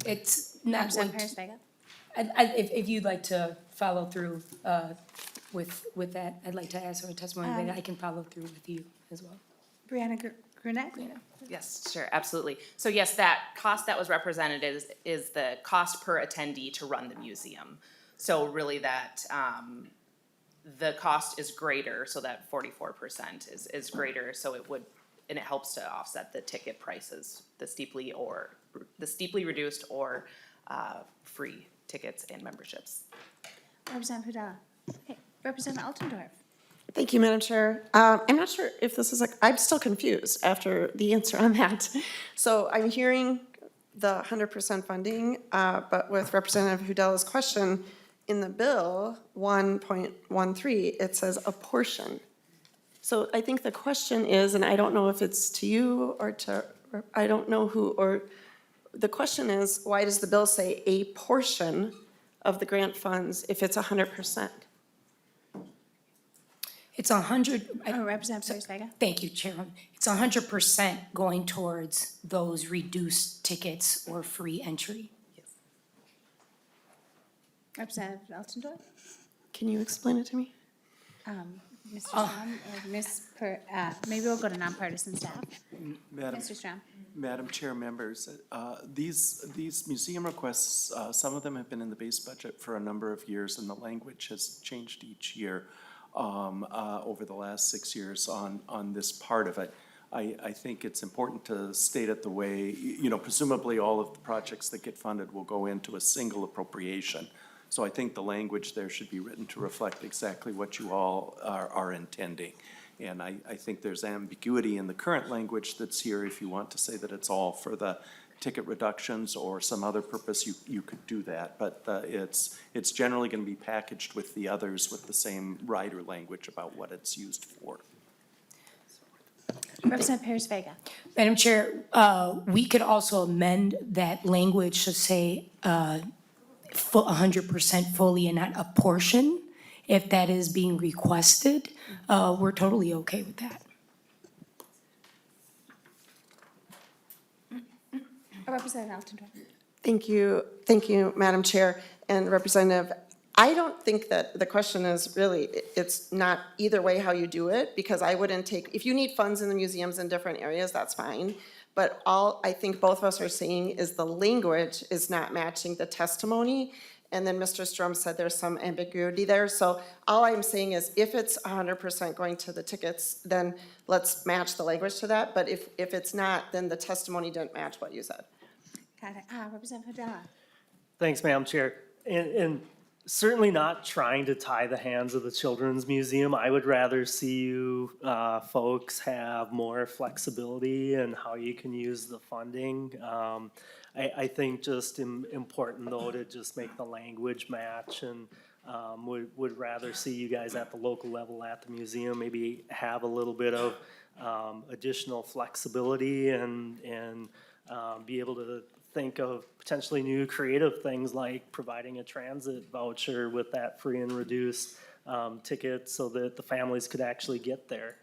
It's not Representative going Pérez-Vega? if you'd like to follow through with that, I'd like to ask for a testimony, but I can follow through with you as well. Brianna Grunet? Yes, sure, absolutely. So yes, that cost that was represented is the cost per attendee to run the museum. So really that, the cost is greater, so that 44% is greater, so it would, and it helps to offset the ticket prices, the steeply reduced or free tickets and memberships. Representative Padilla? Okay. Representative Altendorf? Thank you, Madam Chair. I'm not sure if this is I'm still confused after the answer on that. So I'm hearing the 100% funding, but with Representative Hudella's question, in the bill, 1.13, it says a portion. So I think the question is, and I don't know if it's to you or to, I don't know who, or the question is, why does the bill say a portion of the grant funds if it's 100%? It's 100. Representative Pérez-Vega? Thank you, Chairman. It's 100% going towards those reduced tickets or free entry. Representative Altendorf? Can you explain it to me? Mr. Strahm or maybe we'll go to nonpartisan staff. Mr. Strahm? Madam Chair, members, these museum requests, some of them have been in the base budget for a number of years, and the language has changed each year over the last 6 years on this part of it. I think it's important to state it the way, presumably all of the projects that get funded will go into a single appropriation. So I think the language there should be written to reflect exactly what you all are intending. And I think there's ambiguity in the current language that's here. If you want to say that it's all for the ticket reductions or some other purpose, you could do that. But it's generally going to be packaged with the others with the same rider language about what it's used for. Representative Pérez-Vega? Madam Chair, we could also amend that language to say 100% fully and not a portion, if that is being requested. We're totally okay with that. Representative Altenburg. Thank you, Madam Chair and Representative. I don't think that the question is really, it's not either way how you do it, because I wouldn't take, if you need funds in the museums in different areas, that's fine. But all I think both of us are saying is the language is not matching the testimony. And then Mr. Strom said there's some ambiguity there. So all I'm saying is if it's 100% going to the tickets, then let's match the language to that. But if it's not, then the testimony didn't match what you said. Got it. Representative Hudella. Thanks, Madam Chair. And certainly not trying to tie the hands of the Children's Museum. I would rather see you folks have more flexibility in how you can use the funding. I think just important though to just make the language match, and would rather see you guys at the local level at the museum maybe have a little bit of additional flexibility and be able to think of potentially new creative things like providing a transit voucher with that free and reduced ticket so that the families could actually get there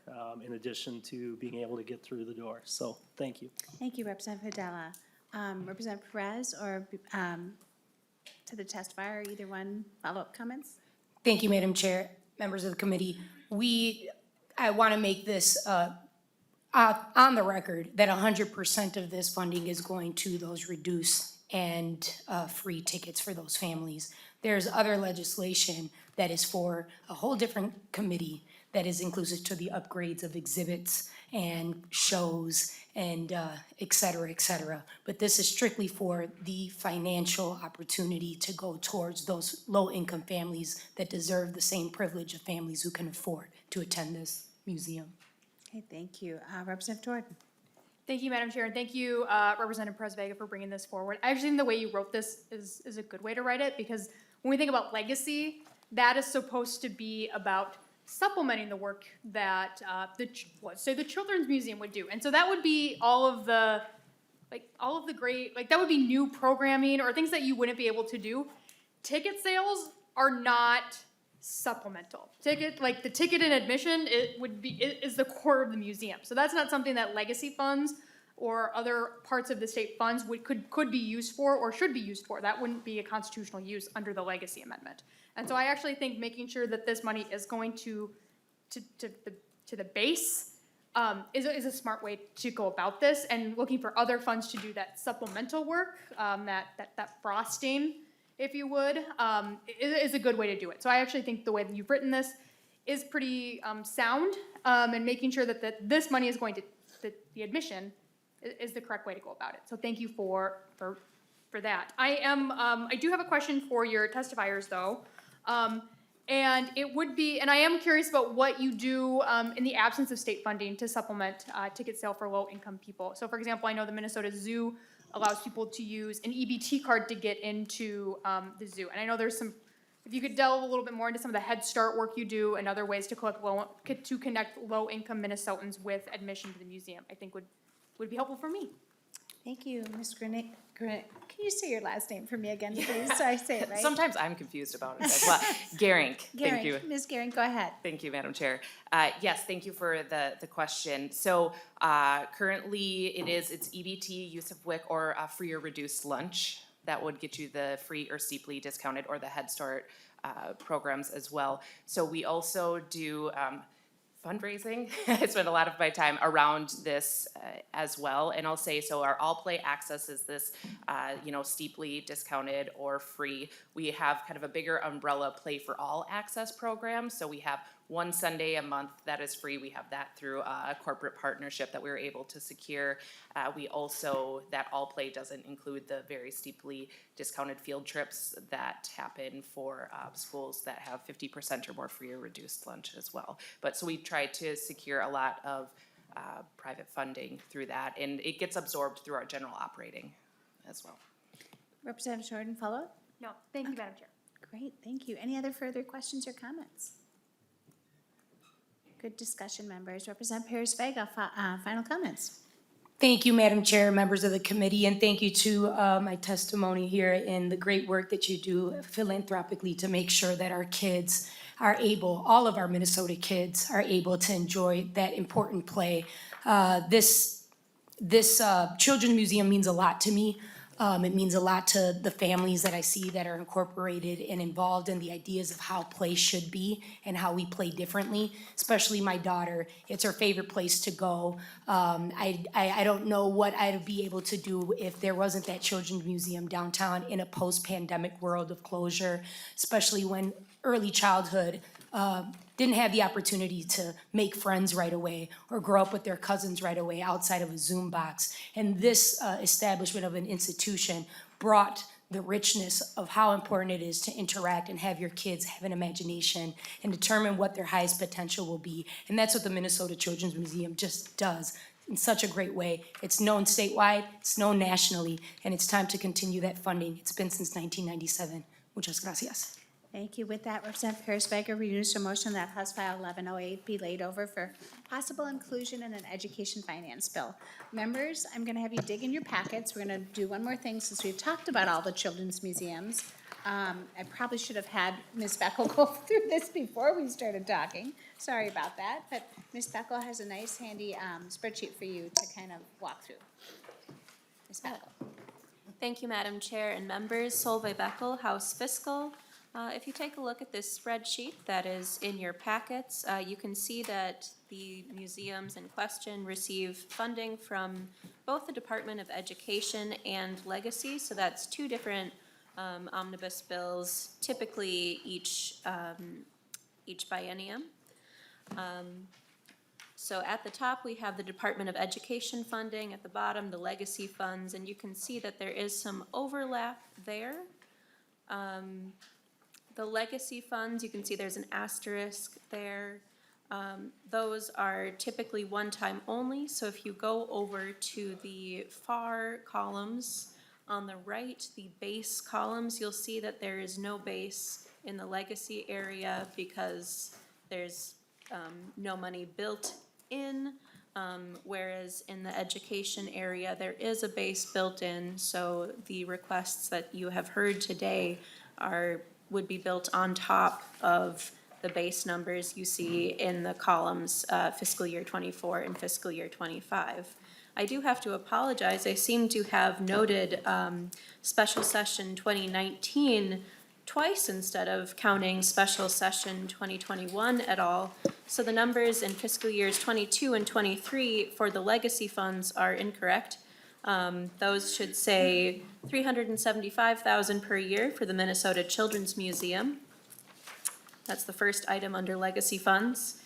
in addition to being able to get through the door. So thank you. Thank you, Representative Hudella. Representative Perez or to the testifier, either one, follow-up comments? Thank you, Madam Chair, members of the committee. I want to make this on the record that 100% of this funding is going to those reduced and free tickets for those families. There's other legislation that is for a whole different committee that is inclusive to the upgrades of exhibits and shows and et cetera, et cetera. But this is strictly for the financial opportunity to go towards those low-income families that deserve the same privilege of families who can afford to attend this museum. Okay, thank you. Representative Jordan. Thank you, Madam Chair, and thank you, Representative Pérez-Vega, for bringing this forward. I actually think the way you wrote this is a good way to write it, because when we think about legacy, that is supposed to be about supplementing the work that let's say the Children's Museum would do. And so that would be all of the great, that would be new programming or things that you wouldn't be able to do. Ticket sales are not supplemental. The ticket and admission, is the core of the museum. So that's not something that legacy funds or other parts of the state funds could be used for or should be used for. That wouldn't be a constitutional use under the legacy amendment. And so I actually think making sure that this money is going to the base is a smart way to go about this, and looking for other funds to do that supplemental work, that frosting, if you would, is a good way to do it. So I actually think the way that you've written this is pretty sound, and making sure that this money is going to the admission is the correct way to go about it. So thank you for that. I do have a question for your testifiers though. And it would be, and I am curious about what you do in the absence of state funding to supplement ticket sale for low-income people. So for example, I know the Minnesota Zoo allows people to use an EBT card to get into the zoo. And I know there's some, if you could delve a little bit more into some of the Head Start work you do and other ways to connect low-income Minnesotans with admission to the museum, I think would be helpful for me. Thank you, Ms. Grenick. Can you say your last name for me again, please, so I say it right? Sometimes I'm confused about it as well. Garink, thank you. Ms. Garink, go ahead. Thank you, Madam Chair. Yes, thank you for the question. So currently it's EBT, use of WIC, or free or reduced lunch. That would get you the free or steeply discounted or the Head Start programs as well. So we also do fundraising. I spend a lot of my time around this as well. And I'll say, so our All Play Access is this, steeply discounted or free. We have kind of a bigger umbrella Play for All access program. So we have one Sunday a month that is free. We have that through a corporate partnership that we were able to secure. We also, that All Play doesn't include the very steeply discounted field trips that happen for schools that have 50% or more free or reduced lunch as well. But so we tried to secure a lot of private funding through that, and it gets absorbed through our general operating as well. Representative Jordan, follow up? No, thank you, Madam Chair. Great, thank you. Any other further questions or comments? Good discussion, members. Representative Pérez-Vega, final comments. Thank you, Madam Chair, members of the committee, and thank you to my testimony here and the great work that you do philanthropically to make sure that our kids are able, all of our Minnesota kids are able to enjoy that important play. This this Children's Museum means a lot to me. It means a lot to the families that I see that are incorporated and involved in the ideas of how play should be and how we play differently, especially my daughter. It's her favorite place to go. I don't know what I'd be able to do if there wasn't that Children's Museum downtown in a post-pandemic world of closure, especially when early childhood didn't have the opportunity to make friends right away or grow up with their cousins right away outside of a Zoom box. And this establishment of an institution brought the richness of how important it is to interact and have your kids have an imagination and determine what their highest potential will be. And that's what the Minnesota Children's Museum just does in such a great way. It's known statewide, it's known nationally, and it's time to continue that funding. It's been since 1997. Muchas gracias. Thank you. With that, Representative Pérez-Vega renews a motion that House File 1108 be laid over for possible inclusion in an education finance bill. Members, I'm going to have you dig in your packets. We're going to do one more thing since we've talked about all the children's museums. I probably should have had Ms. Beckel go through this before we started talking. Sorry about that. But Ms. Beckel has a nice handy spreadsheet for you to kind of walk through. Ms. Beckel. Thank you, Madam Chair and members. Solveig Beckel, House Fiscal. If you take a look at this spreadsheet that is in your packets, you can see that the museums in question receive funding from both the Department of Education and Legacy. So that's two different omnibus bills, typically each biennium. So at the top, we have the Department of Education funding, at the bottom, the legacy funds, and you can see that there is some overlap there. The legacy funds, you can see there's an asterisk there. Those are typically one-time only, so if you go over to the far columns on the right, the base columns, you'll see that there is no base in the legacy area because there's no money built in, whereas in the education area, there is a base built in, so the requests that you have heard today would be built on top of the base numbers you see in the columns fiscal year 24 and fiscal year 25. I do have to apologize. I seem to have noted special session 2019 twice instead of counting special session 2021 at all. So the numbers in fiscal years 22 and 23 for the legacy funds are incorrect. Those should say $375,000 per year for the Minnesota Children's Museum. That's the first item under legacy funds.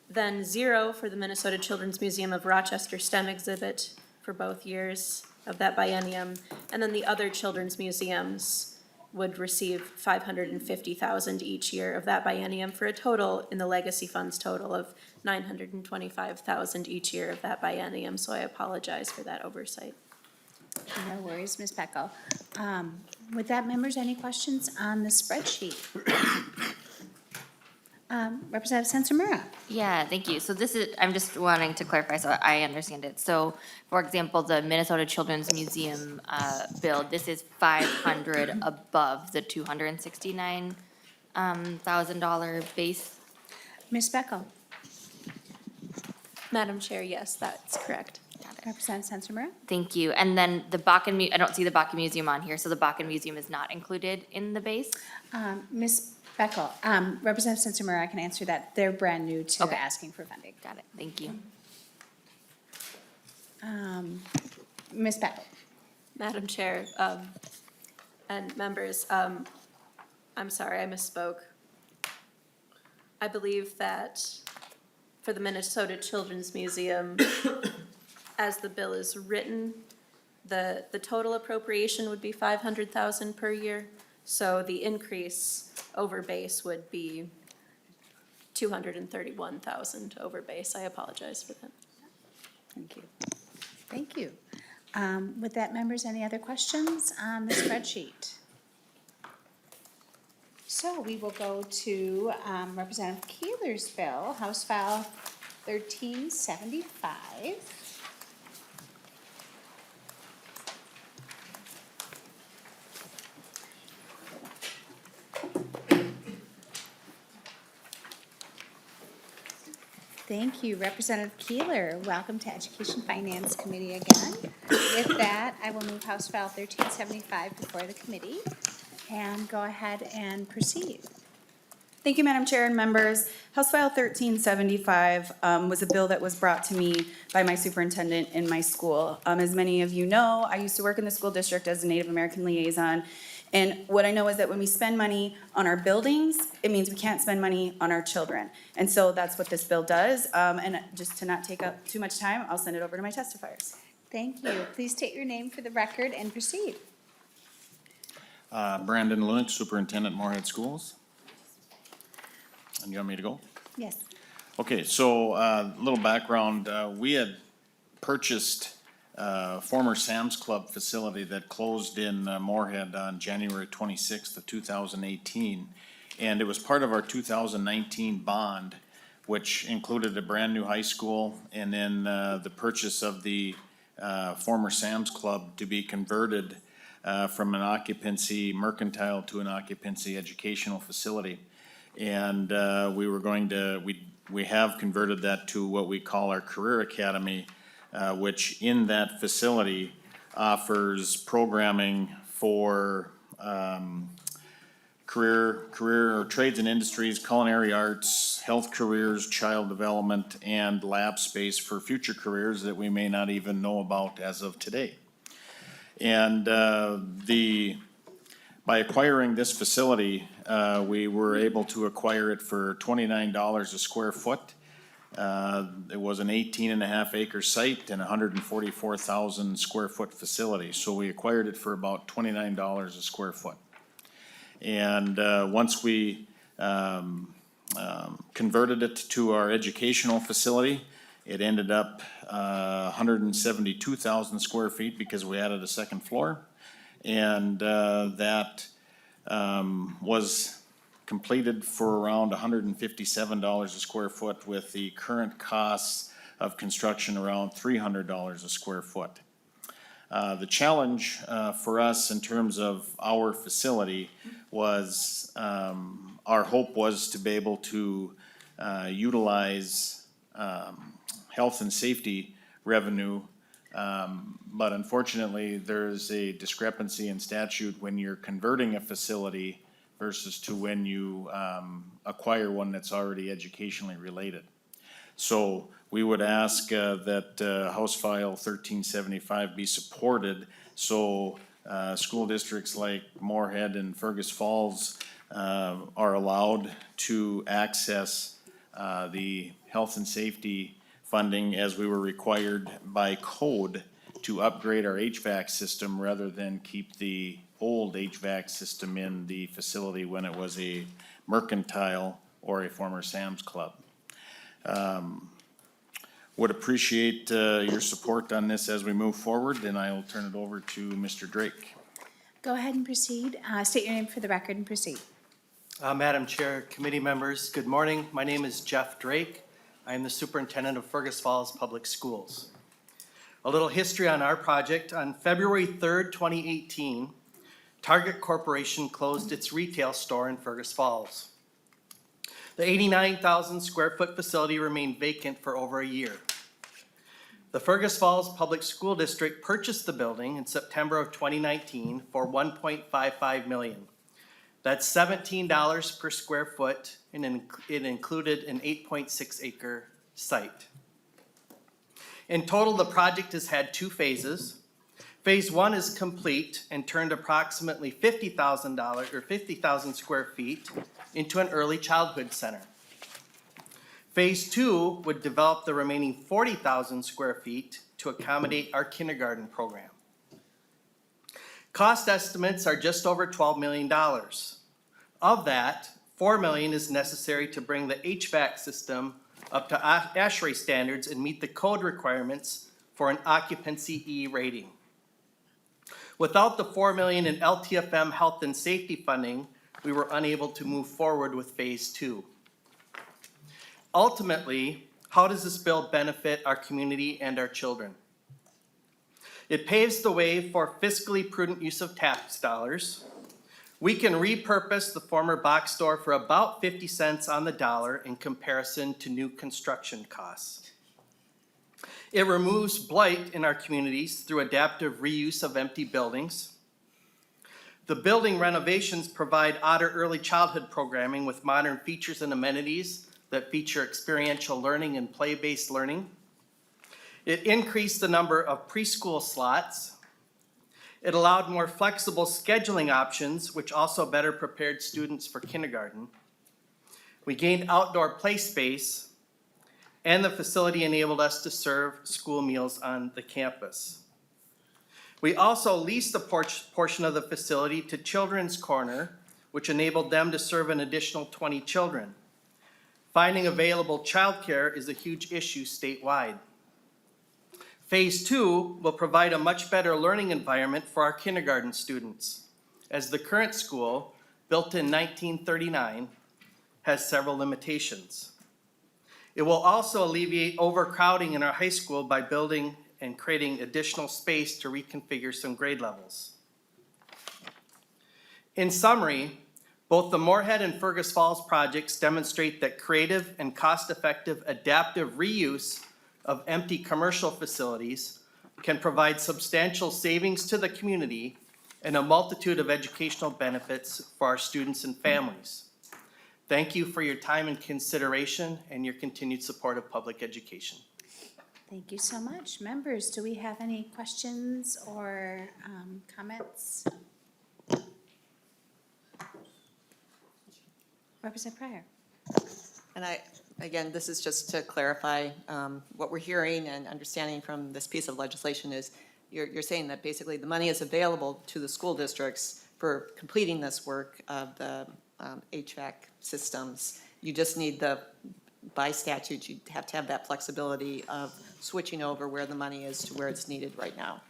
Then 0 for the Minnesota Children's Museum of Rochester STEM exhibit for both years of that biennium. And then the other children's museums would receive $550,000 each year of that biennium for a total in the legacy funds total of $925,000 each year of that biennium. So I apologize for that oversight. No worries, Ms. Beckel. With that, members, any questions on the spreadsheet? Representative Sensimura. Yeah, thank you. So this is, I'm just wanting to clarify so I understand it. So, for example, the Minnesota Children's Museum bill, this is $500 above the $269,000 base. Ms. Beckel. Madam Chair, yes, that's correct. Representative Sensimura. Thank you. And then the Bakken, I don't see the Bakken Museum on here, so the Bakken Museum is not included in the base? Ms. Beckel, Representative Sensimura, I can answer that. They're brand new to Okay. asking for funding. Got it. Thank you. Ms. Beckel. Madam Chair, and members, I'm sorry, I misspoke. I believe that for the Minnesota Children's Museum, as the bill is written, the total appropriation would be $500,000 per year. So the increase over base would be $231,000 over base. I apologize for that. Thank you. Thank you. With that, members, any other questions on the spreadsheet? So we will go to Representative Keeler's bill, House File 1375. Thank you. Representative Keeler, welcome to Education Finance Committee again. With that, I will move House File 1375 before the committee and go ahead and proceed. Thank you, Madam Chair and members. House File 1375 was a bill that was brought to me by my superintendent in my school. As many of you know, I used to work in the school district as a Native American liaison. And what I know is that when we spend money on our buildings, it means we can't spend money on our children. And so that's what this bill does. And just to not take up too much time, I'll send it over to my testifiers. Thank you. Please state your name for the record and proceed. Brandon Lynch, Superintendent, Moorhead Schools. And you want me to go? Yes. Okay, so a little background. We had purchased former Sam's Club facility that closed in Moorhead on January 26th of 2018. And it was part of our 2019 bond, which included a brand-new high school and then the purchase of the former Sam's Club to be converted from an occupancy mercantile to an occupancy educational facility. And we have converted that to what we call our Career Academy, which in that facility offers programming for career or trades and industries, culinary arts, health careers, child development, and lab space for future careers that we may not even know about as of today. And by acquiring this facility, we were able to acquire it for $29 a square foot. It was an 18.5 acre site and 144,000 square foot facility. So we acquired it for about $29 a square foot. And once we converted it to our educational facility, it ended up 172,000 square feet because we added a second floor. And that was completed for around $157 a square foot, with the current costs of construction around $300 a square foot. The challenge for us in terms of our facility was, our hope was to be able to utilize health and safety revenue. But unfortunately, there's a discrepancy in statute when you're converting a facility versus to when you acquire one that's already educationally related. So we would ask that House File 1375 be supported, so school districts like Moorhead and Fergus Falls are allowed to access the health and safety funding as we were required by code to upgrade our HVAC system rather than keep the old HVAC system in the facility when it was a mercantile or a former Sam's Club. Would appreciate your support on this as we move forward, and I will turn it over to Mr. Drake. Go ahead and proceed. State your name for the record and proceed. Madam Chair, committee members, good morning. My name is Jeff Drake. I am the superintendent of Fergus Falls Public Schools. A little history on our project. On February 3rd, 2018, Target Corporation closed its retail store in Fergus Falls. The 89,000 square foot facility remained vacant for over a year. The Fergus Falls Public School District purchased the building in September of 2019 for $1.55 million. That's $17 per square foot, and it included an 8.6 acre site. In total, the project has had two phases. Phase one is complete and turned approximately $50,000 square feet into an early childhood center. Phase two would develop the remaining 40,000 square feet to accommodate our kindergarten program. Cost estimates are just over $12 million. Of that, $4 million is necessary to bring the HVAC system up to ASHRAE standards and meet the code requirements for an occupancy E rating. Without the $4 million in LTFM health and safety funding, we were unable to move forward with phase two. Ultimately, how does this bill benefit our community and our children? It paves the way for fiscally prudent use of tax dollars. We can repurpose the former box store for about 50 cents on the dollar in comparison to new construction costs. It removes blight in our communities through adaptive reuse of empty buildings. The building renovations provide Otter early childhood programming with modern features and amenities that feature experiential learning and play-based learning. It increased the number of preschool slots. It allowed more flexible scheduling options, which also better prepared students for kindergarten. We gained outdoor play space, and the facility enabled us to serve school meals on the campus. We also leased a portion of the facility to Children's Corner, which enabled them to serve an additional 20 children. Finding available childcare is a huge issue statewide. Phase 2 will provide a much better learning environment for our kindergarten students, as the current school, built in 1939, has several limitations. It will also alleviate overcrowding in our high school by building and creating additional space to reconfigure some grade levels. In summary, both the Moorhead and Fergus Falls projects demonstrate that creative and cost-effective adaptive reuse of empty commercial facilities can provide substantial savings to the community and a multitude of educational benefits for our students and families. Thank you for your time and consideration and your continued support of public education. Thank you so much. Members, do we have any questions or comments? Representative Pryor. And again, this is just to clarify, what we're hearing and understanding from this piece of legislation is you're saying that basically the money is available to the school districts for completing this work of the HVAC systems. You just need by statute, you have to have that flexibility of switching over where the money is to where it's needed right now.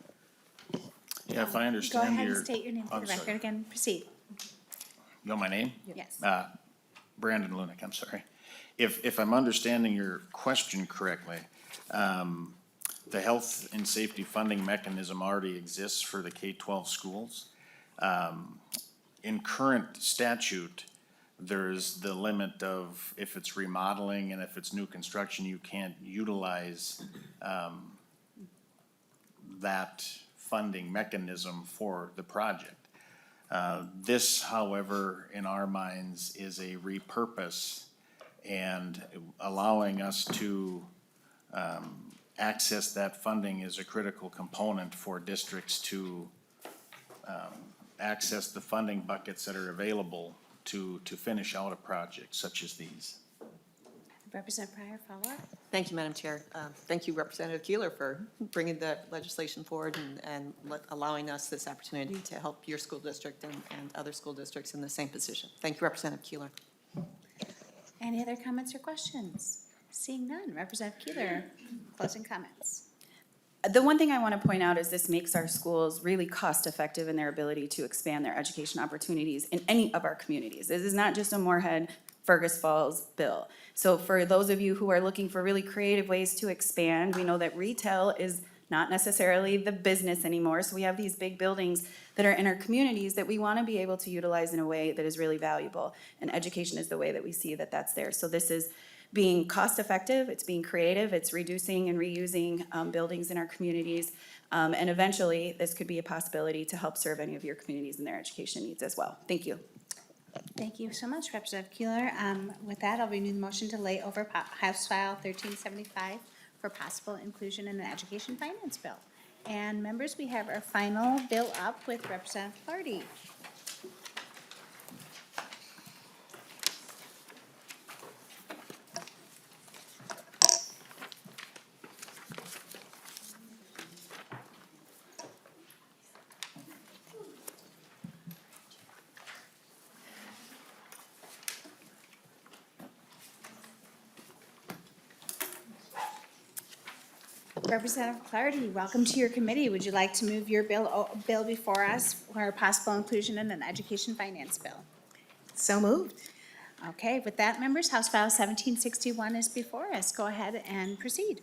Yeah, if I Go understand ahead your. and state your name for I'm the sorry. record again. Proceed. You know my name? Yes. Brandon Lunick, I'm sorry. If I'm understanding your question correctly, the health and safety funding mechanism already exists for the K-12 schools. In current statute, there's the limit of if it's remodeling and if it's new construction, you can't utilize that funding mechanism for the project. This, however, in our minds, is a repurpose and allowing us to access that funding is a critical component for districts to access the funding buckets that are available to finish out a project such as these. Representative Pryor, follow up. Thank you, Madam Chair. Thank you, Representative Keeler, for bringing the legislation forward and allowing us this opportunity to help your school district and other school districts in the same position. Thank you, Representative Keeler. Any other comments or questions? Seeing none. Representative Keeler, closing comments. The one thing I want to point out is this makes our schools really cost-effective in their ability to expand their education opportunities in any of our communities. This is not just a Moorhead, Fergus Falls bill. So for those of you who are looking for really creative ways to expand, we know that retail is not necessarily the business anymore. So we have these big buildings that are in our communities that we want to be able to utilize in a way that is really valuable. And education is the way that we see that that's there. So this is being cost-effective, it's being creative, it's reducing and reusing buildings in our communities. And eventually, this could be a possibility to help serve any of your communities and their education needs as well. Thank you. Thank you so much, Representative Keeler. With that, I'll renew the motion to lay over House File 1375 for possible inclusion in the education finance bill. And members, we have our final bill up with Representative Clardy. Representative Clardy, welcome to your committee. Would you like to move your bill before us for possible inclusion in an education finance bill? So moved. Okay, with that, members, House File 1761 is before us. Go ahead and proceed.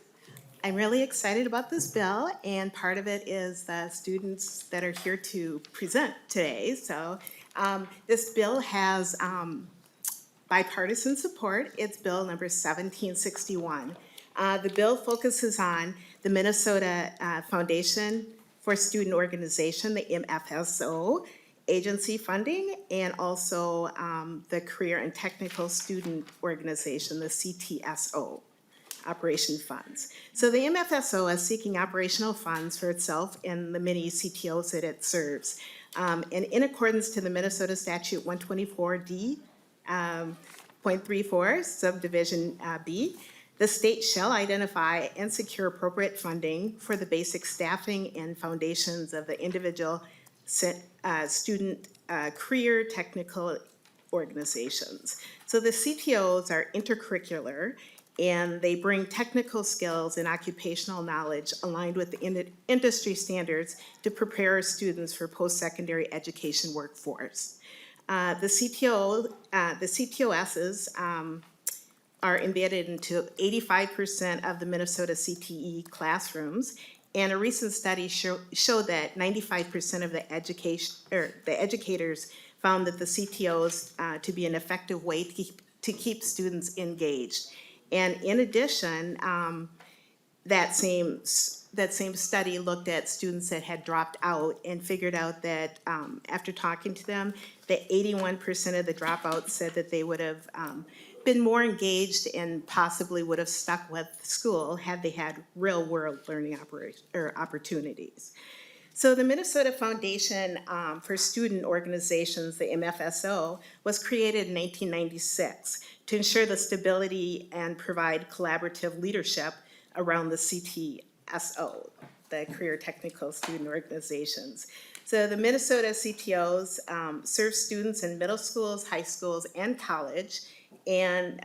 I'm really excited about this bill, and part of it is the students that are here to present today. So this bill has bipartisan support. It's Bill number 1761. The bill focuses on the Minnesota Foundation for Student Organization, the MFSO, agency funding, and also the Career and Technical Student Organization, the CTSO. Operation funds. So the MFSO is seeking operational funds for itself and the many CTOs that it serves. And in accordance to the Minnesota Statute 124D, .34, subdivision B, the state shall identify and secure appropriate funding for the basic staffing and foundations of the individual student career technical organizations. So the CTOs are intercurricular, and they bring technical skills and occupational knowledge aligned with the industry standards to prepare students for post-secondary education workforce. The CTOSs are embedded into 85% of the Minnesota CTE classrooms, and a recent study showed that 95% of the educators found that the CTOs to be an effective way to keep students engaged. And in addition, that same study looked at students that had dropped out and figured out that after talking to them, that 81% of the dropouts said that they would have been more engaged and possibly would have stuck with school had they had real-world learning opportunities. So the Minnesota Foundation for Student Organizations, the MFSO, was created in 1996 to ensure the stability and provide collaborative leadership around the CTSO, the Career Technical Student Organizations. So the Minnesota CTOs serve students in middle schools, high schools, and college, and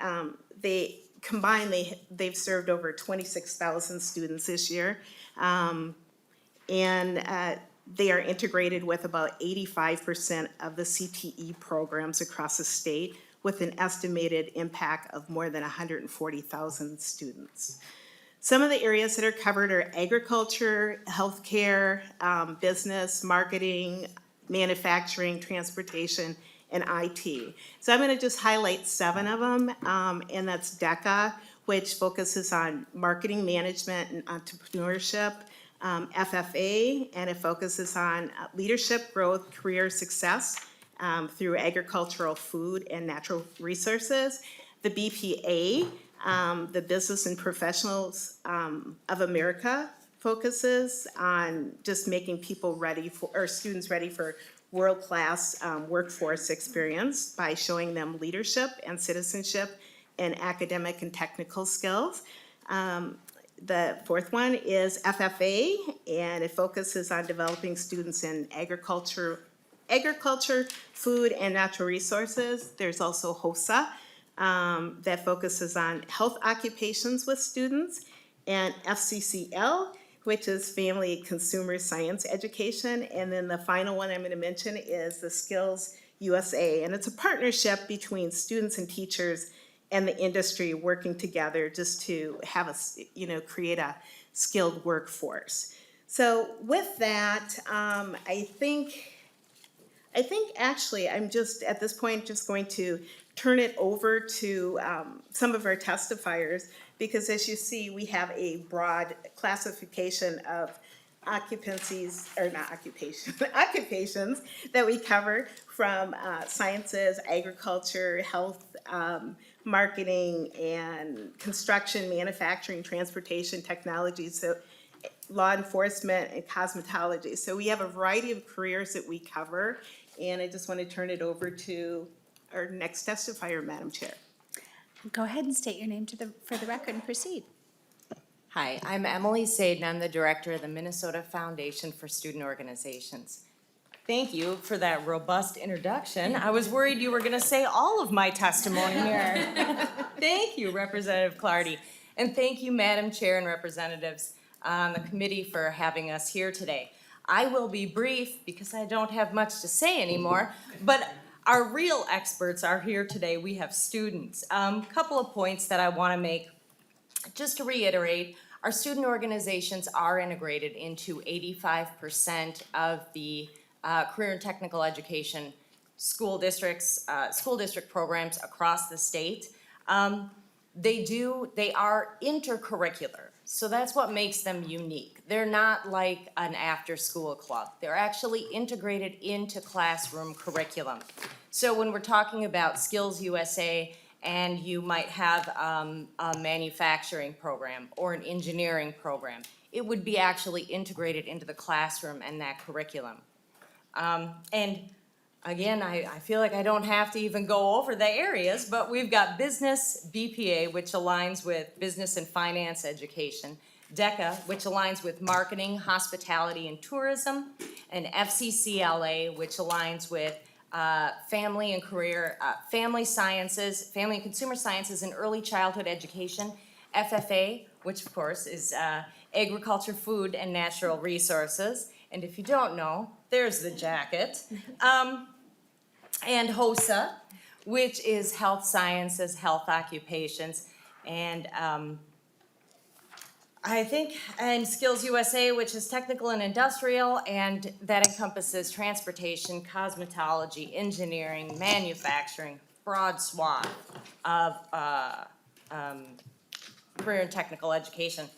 they combined, they've served over 26,000 students this year. And they are integrated with about 85% of the CTE programs across the state, with an estimated impact of more than 140,000 students. Some of the areas that are covered are agriculture, healthcare, business, marketing, manufacturing, transportation, and IT. So I'm going to just highlight 7 of them, and that's DECA, which focuses on marketing management and entrepreneurship, FFA, and it focuses on leadership, growth, career success through agricultural, food, and natural resources. The BPA, the Business and Professionals of America, focuses on just making people ready for, or students ready for world-class workforce experience by showing them leadership and citizenship and academic and technical skills. The 4th one is FFA, and it focuses on developing students in agriculture, food, and natural resources. There's also HOSA, that focuses on health occupations with students, and FCCL, which is Family Consumer Science Education. And then the final one I'm going to mention is the Skills USA, and it's a partnership between students and teachers and the industry working together just to have create a skilled workforce. So with that, I think actually I'm just at this point just going to turn it over to some of our testifiers, because as you see, we have a broad classification of occupations that we cover, from sciences, agriculture, health, marketing, and construction, manufacturing, transportation, technology, so law enforcement, and cosmetology. So we have a variety of careers that we cover, and I just want to turn it over to our next testifier, Madam Chair. Go ahead and state your name for the record and proceed. Hi, I'm Emily Saden. I'm the director of the Minnesota Foundation for Student Organizations. Thank you for that robust introduction. I was worried you were going to say all of my testimony here. Thank you, Representative Clardy. And thank you, Madam Chair and representatives on the committee for having us here today. I will be brief because I don't have much to say anymore, but our real experts are here today. We have students. Couple of points that I want to make. Just to reiterate, Our student organizations are integrated into 85% of the career and technical education school districts, school district programs across the state. They are intercurricular, so that's what makes them unique. They're not like an after-school club. They're actually integrated into classroom curriculum. So when we're talking about Skills USA, and you might have a manufacturing program or an engineering program, it would be actually integrated into the classroom and that curriculum. And again, I feel like I don't have to even go over the areas, but we've got business BPA, which aligns with business and finance education, DECA, which aligns with marketing, hospitality, and tourism, and FCCLA, which aligns with family and career, family sciences, family and consumer sciences, and early childhood education, FFA, which of course is agriculture, food, and natural resources. And if you don't know, there's the jacket. And HOSA, which is health sciences, health occupations, and I think, and Skills USA, which is technical and industrial, and that encompasses transportation, cosmetology, engineering, manufacturing, broad swath of career and technical education.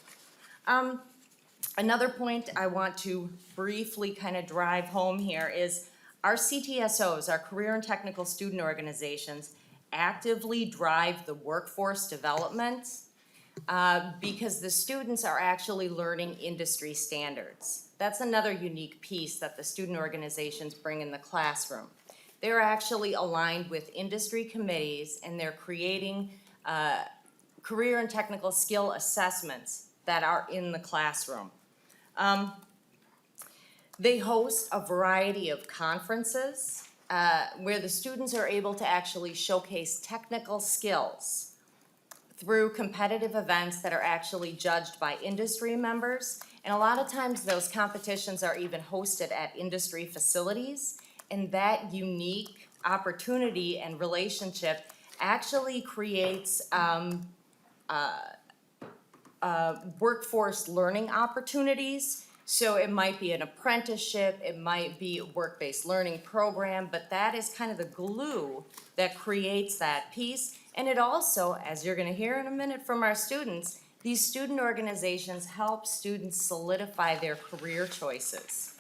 Another point I want to briefly kind of drive home here is our CTSOs, our career and technical student organizations, actively drive the workforce development because the students are actually learning industry standards. That's another unique piece that the student organizations bring in the classroom. They're actually aligned with industry committees, and they're creating career and technical skill assessments that are in the classroom. They host a variety of conferences where the students are able to actually showcase technical skills through competitive events that are actually judged by industry members. And a lot of times those competitions are even hosted at industry facilities, and that unique opportunity and relationship actually creates workforce learning opportunities. So it might be an apprenticeship, it might be a work-based learning program, but that is kind of the glue that creates that piece. And it also, as you're gonna hear in a minute from our students, these student organizations help students solidify their career choices.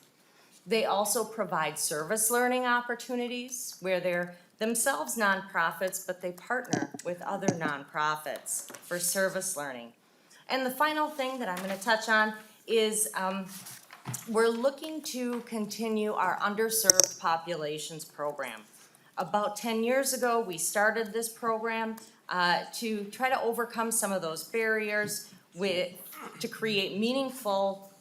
They also provide service learning opportunities where they're themselves nonprofits, but they partner with other nonprofits for service learning. And the final thing that I'm gonna touch on is we're looking to continue our underserved populations program. About 10 years ago, we started this program to try to overcome some of those barriers to create meaningful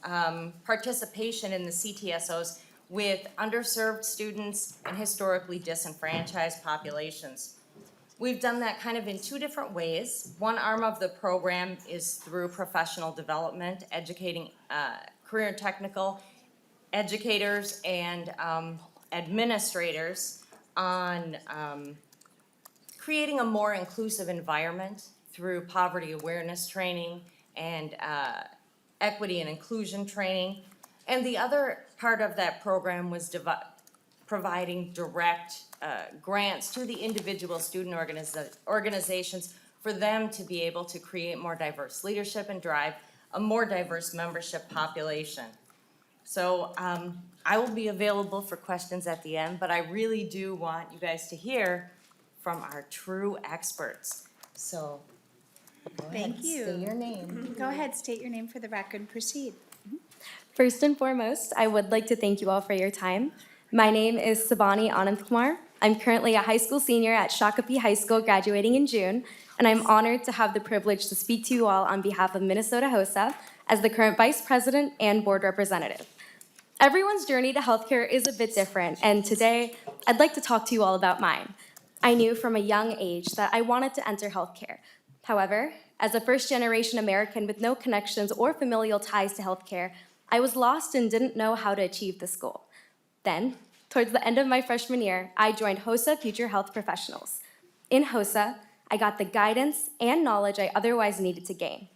participation in the CTSOs with underserved students and historically disenfranchised populations. We've done that kind of in two different ways. One arm of the program is through professional development, educating career and technical educators and administrators on creating a more inclusive environment through poverty awareness training and equity and inclusion training. And the other part of that program was providing direct grants to the individual student organizations for them to be able to create more diverse leadership and drive a more diverse membership population. So I will be available for questions at the end, but I really do want you guys to hear from our true experts. So go ahead, Thank you. say your name. Go ahead, state your name for the record, proceed. First and foremost, I would like to thank you all for your time. My name is Sabani Anandkumar. I'm currently a high school senior at Shakopee High School, graduating in June, and I'm honored to have the privilege to speak to you all on behalf of Minnesota HOSA as the current Vice President and Board Representative. Everyone's journey to healthcare is a bit different, and today I'd like to talk to you all about mine. I knew from a young age that I wanted to enter healthcare. However, as a first-generation American with no connections or familial ties to healthcare, I was lost and didn't know how to achieve this goal. Then, towards the end of my freshman year, I joined HOSA Future Health Professionals. In HOSA, I got the guidance and knowledge I otherwise needed to gain.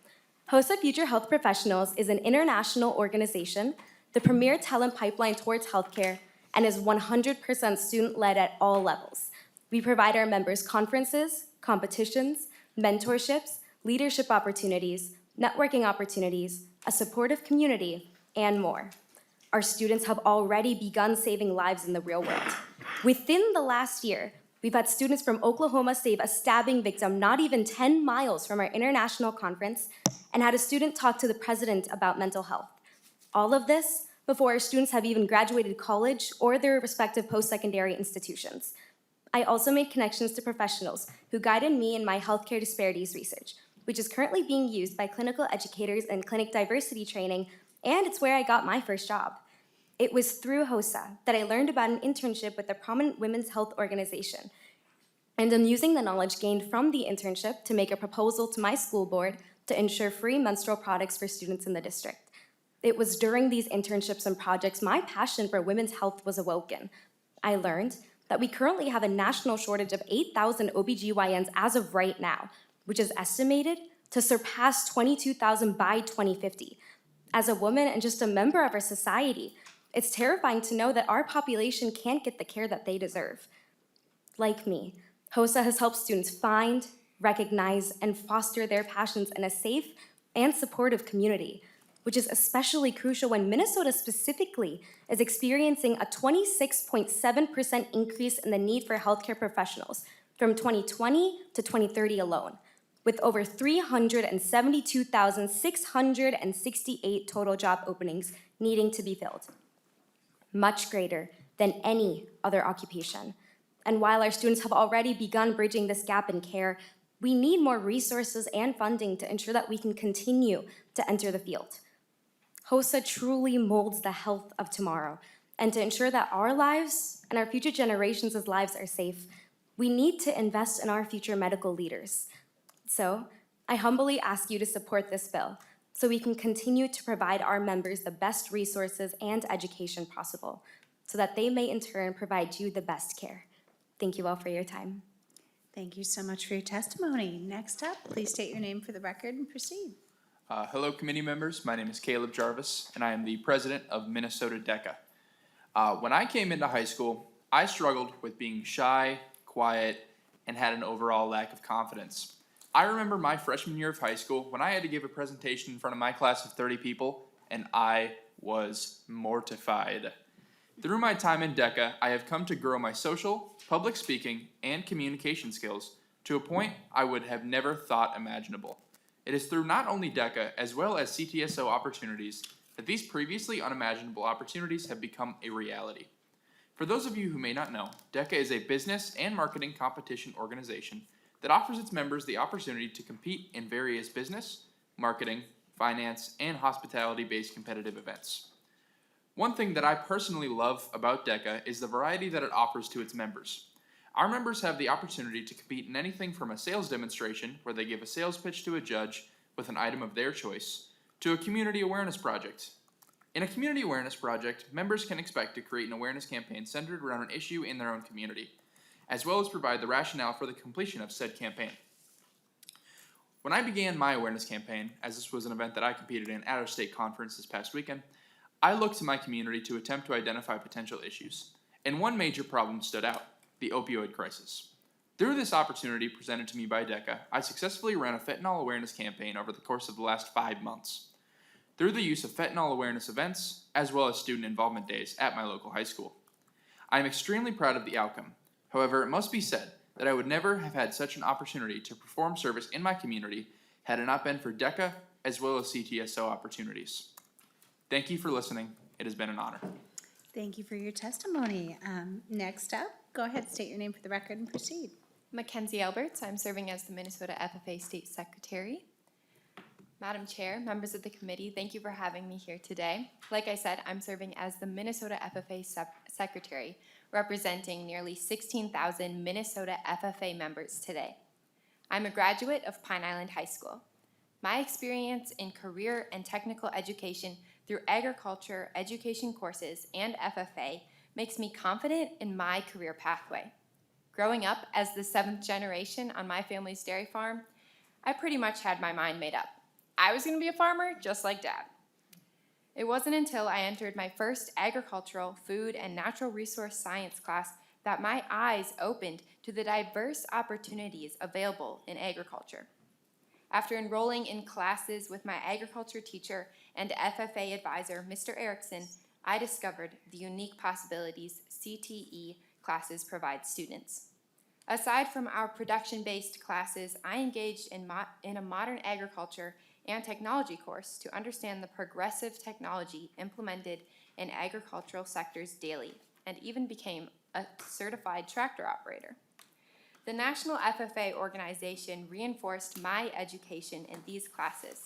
HOSA Future Health Professionals is an international organization, the premier talent pipeline towards healthcare, and is 100% student-led at all levels. We provide our members conferences, competitions, mentorships, leadership opportunities, networking opportunities, a supportive community, and more. Our students have already begun saving lives in the real world. Within the last year, we've had students from Oklahoma save a stabbing victim not even 10 miles from our international conference, and had a student talk to the president about mental health. All of this before our students have even graduated college or their respective post-secondary institutions. I also made connections to professionals who guided me in my healthcare disparities research, which is currently being used by clinical educators in clinic diversity training, and it's where I got my first job. It was through HOSA that I learned about an internship with a prominent women's health organization, and I'm using the knowledge gained from the internship to make a proposal to my school board to ensure free menstrual products for students in the district. It was during these internships and projects my passion for women's health was awoken. I learned that we currently have a national shortage of 8,000 OBGYNs as of right now, which is estimated to surpass 22,000 by 2050. As a woman and just a member of our society, it's terrifying to know that our population can't get the care that they deserve. Like me, HOSA has helped students find, recognize, and foster their passions in a safe and supportive community, which is especially crucial when Minnesota specifically is experiencing a 26.7% increase in the need for healthcare professionals from 2020 to 2030 alone, with over 372,668 total job openings needing to be filled, much greater than any other occupation. And while our students have already begun bridging this gap in care, we need more resources and funding to ensure that we can continue to enter the field. HOSA truly molds the health of tomorrow, and to ensure that our lives and our future generations' lives are safe, we need to invest in our future medical leaders. So, I humbly ask you to support this bill so we can continue to provide our members the best resources and education possible, so that they may in turn provide you the best care. Thank you all for your time. Thank you so much for your testimony. Next up, please state your name for the record and proceed. Hello, committee members. My name is Caleb Jarvis, and I am the president of Minnesota DECA. When I came into high school, I struggled with being shy, quiet, and had an overall lack of confidence. I remember my freshman year of high school when I had to give a presentation in front of my class of 30 people, and I was mortified. Through my time in DECA, I have come to grow my social, public speaking, and communication skills to a point I would have never thought imaginable. It is through not only DECA as well as CTSO opportunities that these previously unimaginable opportunities have become a reality. For those of you who may not know, DECA is a business and marketing competition organization that offers its members the opportunity to compete in various business, marketing, finance, and hospitality-based competitive events. One thing that I personally love about DECA is the variety that it offers to its members. Our members have the opportunity to compete in anything from a sales demonstration, where they give a sales pitch to a judge with an item of their choice, to a community awareness project. In a community awareness project, members can expect to create an awareness campaign centered around an issue in their own community, as well as provide the rationale for the completion of said campaign. When I began my awareness campaign, as this was an event that I competed in at our state conference this past weekend, I looked to my community to attempt to identify potential issues, and one major problem stood out: the opioid crisis. Through this opportunity presented to me by DECA, I successfully ran a fentanyl awareness campaign over the course of the last 5 months, through the use of fentanyl awareness events, as well as student involvement days at my local high school. I am extremely proud of the outcome. However, it must be said that I would never have had such an opportunity to perform service in my community had it not been for DECA as well as CTSO opportunities. Thank you for listening. It has been an honor. Thank you for your testimony. Next up, go ahead, state your name for the record and proceed. Mackenzie Alberts. I'm serving as the Minnesota FFA State Secretary. Madam Chair, members of the committee, thank you for having me here today. Like I said, I'm serving as the Minnesota FFA Secretary, representing nearly 16,000 Minnesota FFA members today. I'm a graduate of Pine Island High School. My experience in career and technical education through agriculture, education courses, and FFA makes me confident in my career pathway. Growing up as the 7th generation on my family's dairy farm, I pretty much had my mind made up. I was going to be a farmer just like Dad. It wasn't until I entered my first agricultural, food, and natural resource science class that my eyes opened to the diverse opportunities available in agriculture. After enrolling in classes with my agriculture teacher and FFA advisor, Mr. Erickson, I discovered the unique possibilities CTE classes provide students. Aside from our production-based classes, I engaged in a modern agriculture and technology course to understand the progressive technology implemented in agricultural sectors daily, and even became a certified tractor operator. The National FFA organization reinforced my education in these classes.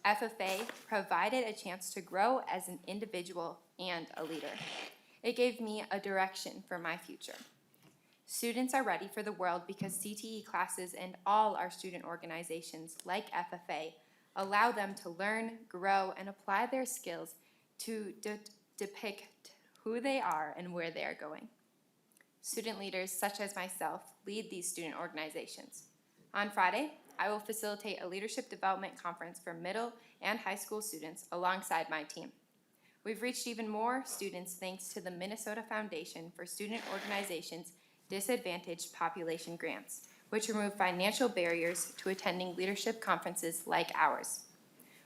FFA provided a chance to grow as an individual and a leader. It gave me a direction for my future. Students are ready for the world because CTE classes and all our student organizations like FFA allow them to learn, grow, and apply their skills to depict who they are and where they are going. Student leaders such as myself lead these student organizations. On Friday, I will facilitate a leadership development conference for middle and high school students alongside my team. We've reached even more students thanks to the Minnesota Foundation for Student Organizations Disadvantaged Population Grants, which remove financial barriers to attending leadership conferences like ours.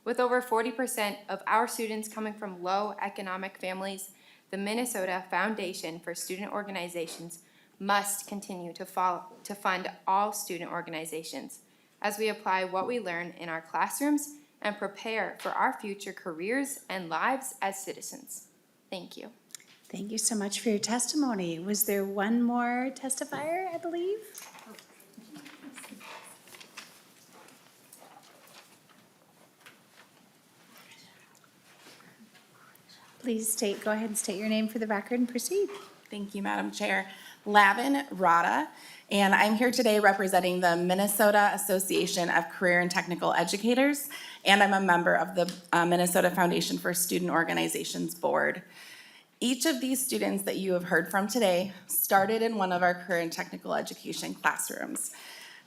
With over 40% of our students coming from low economic families, the Minnesota Foundation for Student Organizations must continue to fund all student organizations as we apply what we learn in our classrooms and prepare for our future careers and lives as citizens. Thank you. Thank you so much for your testimony. Was there one more testifier, I believe? Please go ahead and state your name for the record and proceed. Thank you, Madam Chair. Lavin Rada, and I'm here today representing the Minnesota Association of Career and Technical Educators, and I'm a member of the Minnesota Foundation for Student Organizations Board. Each of these students that you have heard from today started in one of our career and technical education classrooms.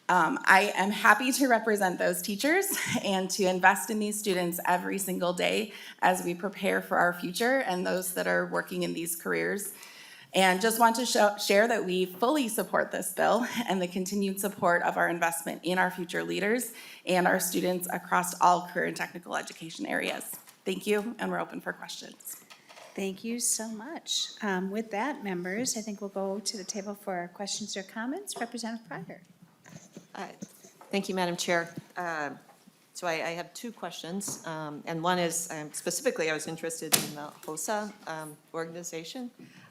I am happy to represent those teachers and to invest in these students every single day as we prepare for our future and those that are working in these careers. And just want to share that we fully support this bill and the continued support of our investment in our future leaders and our students across all career and technical education areas. Thank you, and we're open for questions. Thank you so much. With that, members, I think we'll go to the table for questions or comments. Representative Pryor. Thank you, Madam Chair. So I have two questions, and one is specifically I was interested in the HOSA organization,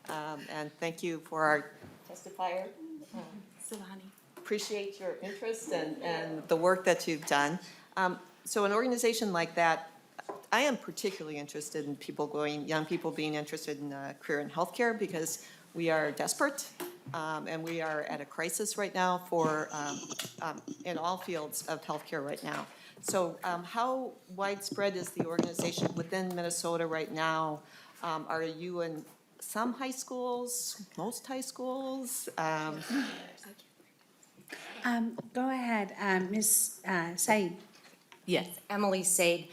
and thank you for our testifier. Appreciate your interest and the work that you've done. So an organization like that, I am particularly interested in young people being interested in a career in healthcare because we are desperate. And we are at a crisis right now in all fields of healthcare right now. So how widespread is the organization within Minnesota right now? Are you in some high schools, most high schools? Go ahead, Ms. Said. Yes, Emily Sade.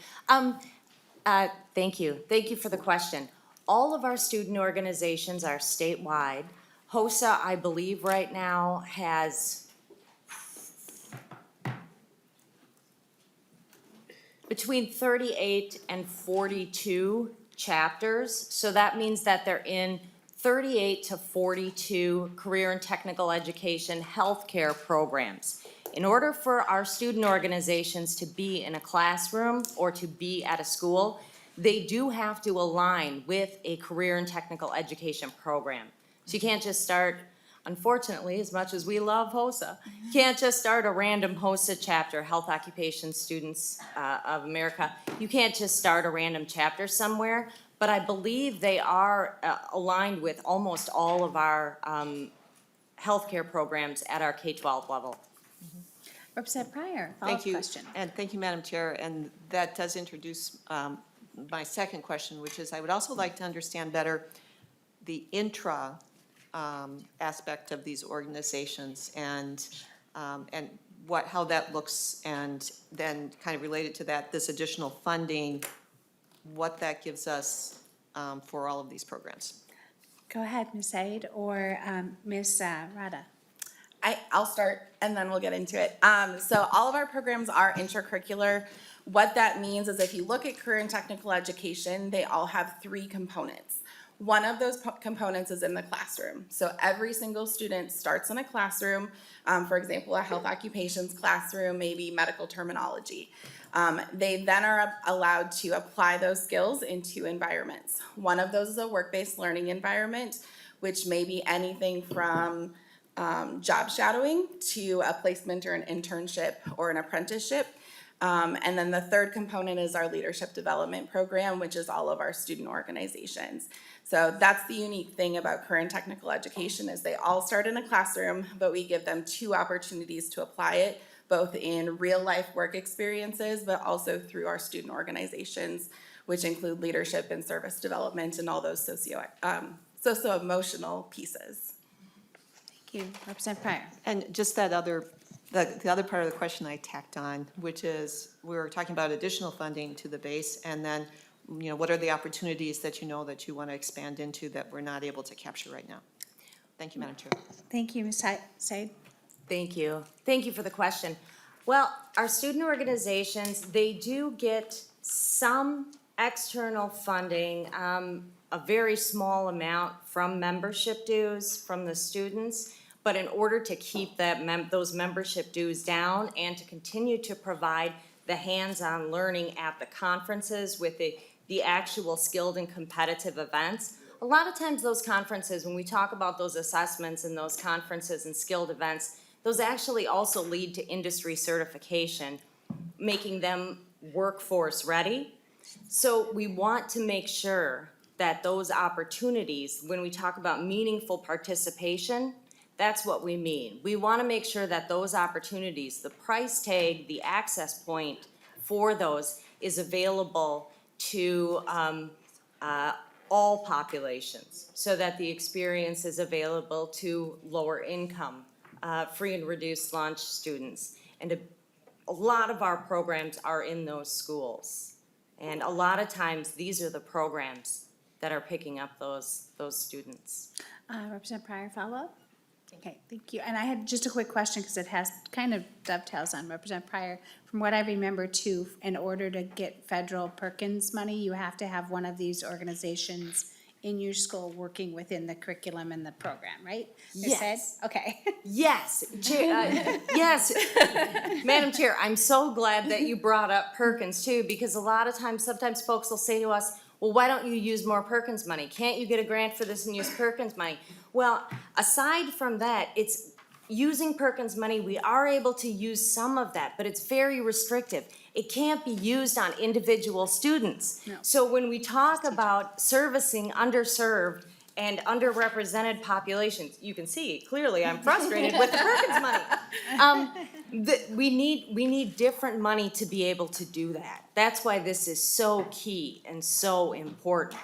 Thank you. Thank you for the question. All of our student organizations are statewide. HOSA, I believe right now has between 38 and 42 chapters. So that means that they're in 38 to 42 career and technical education healthcare programs. In order for our student organizations to be in a classroom or to be at a school, they do have to align with a career and technical education program. So you can't just start, unfortunately, as much as we love HOSA, you can't just start a random HOSA chapter, Health Occupation Students of America. You can't just start a random chapter somewhere, but I believe they are aligned with almost all of our healthcare programs at our K-12 level. Representative Pryor, Thank follow-up you. question. And thank you, Madam Chair. And that does introduce my second question, which is I would also like to understand better the aspect of these organizations and how that looks, and then kind of related to that, this additional funding, what that gives us for all of these programs. Go ahead, Ms. Said, or Ms. Rada. I'll start and then we'll get into it. So all of our programs are intracurricular. What that means is if you look at career and technical education, they all have three components. One of those components is in the classroom. So every single student starts in a classroom, for example, a health occupations classroom, maybe medical terminology. They then are allowed to apply those skills into environments. One of those is a work-based learning environment, which may be anything from job shadowing to a placement or an internship or an apprenticeship. And then the third component is our leadership development program, which is all of our student organizations. So that's the unique thing about career and technical education is they all start in a classroom, but we give them two opportunities to apply it, both in real life work experiences, but also through our student organizations, which include leadership and service development and all those socio-emotional pieces. Thank you. Representative Pryor. And just that other, the other part of the question I tacked on, which is, we were talking about additional funding to the base, and then, what are the opportunities that you want to expand into that we're not able to capture right now? Thank you, Madam Chair. Thank you, Ms. Said. Thank you. Thank you for the question. Well, our student organizations, they do get some external funding, a very small amount from membership dues from the students. But in order to keep those membership dues down and to continue to provide the hands-on learning at the conferences with the actual skilled and competitive events, a lot of times those conferences, when we talk about those assessments and those conferences and skilled events, those actually also lead to industry certification, making them workforce ready. So we want to make sure that those opportunities, when we talk about meaningful participation, that's what we mean. We want to make sure that those opportunities, the price tag, the access point for those is available to all populations, so that the experience is available to lower income, free and reduced lunch students. And a lot of our programs are in those schools. And a lot of times, these are the programs that are picking up those students. Representative Pryor, follow-up? Okay, thank you. And I had just a quick question because it has kind of dovetails on Representative Pryor. From what I remember too, in order to get federal Perkins money, you have to have one of these organizations in your school working within the curriculum and the program, right? Ms. Said? Yes. Okay. Yes, yes. Madam Chair, I'm so glad that you brought up Perkins too, because a lot of times, sometimes folks will say to us, well, why don't you use more Perkins money? Can't you get a grant for this and use Perkins money? Well, aside from that, it's using Perkins money, we are able to use some of that, but it's very restrictive. It can't be used on individual students. No. So when we talk about servicing underserved and underrepresented populations, you can see clearly I'm frustrated with the Perkins money. We need different money to be able to do that. That's why this is so key and so important.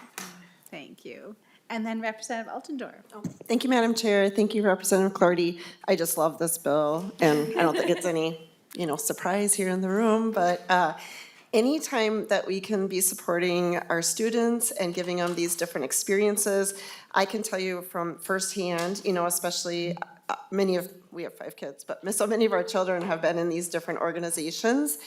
Thank you. And then Representative Altendorf. Thank you, Madam Chair. Thank you, Representative Clardy. I just love this bill, and I don't think it's any, surprise here in the room, but anytime that we can be supporting our students and giving them these different experiences, I can tell you from firsthand, especially we have 5 kids, but so many of our children have been in these different organizations,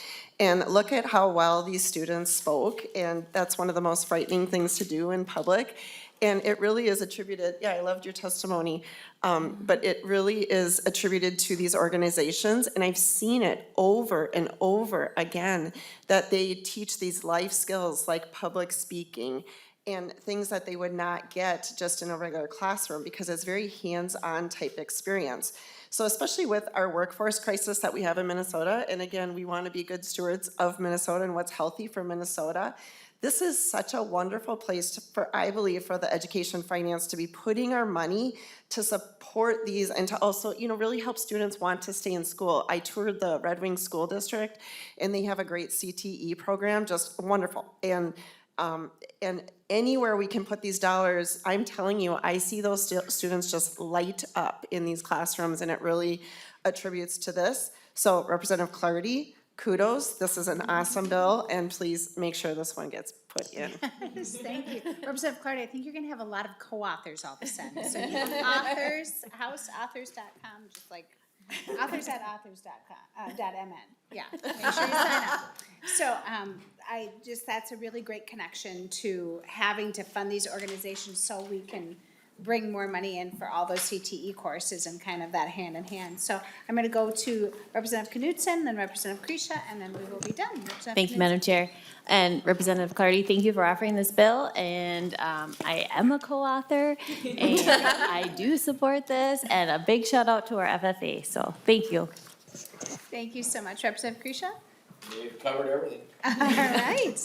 and look at how well these students spoke, and that's one of the most frightening things to do in public. And it really is attributed, I loved your testimony, but it really is attributed to these organizations, and I've seen it over and over again, that they teach these life skills like public speaking and things that they would not get just in a regular classroom, because it's very hands-on type experience. So especially with our workforce crisis that we have in Minnesota, and again, we want to be good stewards of Minnesota and what's healthy for Minnesota, this is such a wonderful place I believe, for the education finance to be putting our money to support these and to also, really help students want to stay in school. I toured the Red Wing School District, and they have a great CTE program, just wonderful. And And anywhere we can put these dollars, I'm telling you, I see those students just light up in these classrooms, and it really attributes to this. So Representative Clardy, kudos, this is an awesome bill, and please make sure this one gets put in. Yes, thank you. Representative Clardy, I think you're gonna have a lot of co-authors all of a sudden. So you have authors, houseauthors.com, just like authors@authors.com, .mn. Yeah, make sure you sign up. So, that's a really great connection to having to fund these organizations so we can bring more money in for all those CTE courses and kind of that hand in hand. So I'm gonna go to Representative Knudsen, then Representative Krisha, and then we will be done. Representative Thank you, Knudsen. Madam Chair. And Representative Clardy, thank you for offering this bill. And I am a co-author, and I do support this. And a big shout out to our FFA. So thank you. Thank you so much. Representative Krisha? You've covered everything. All right.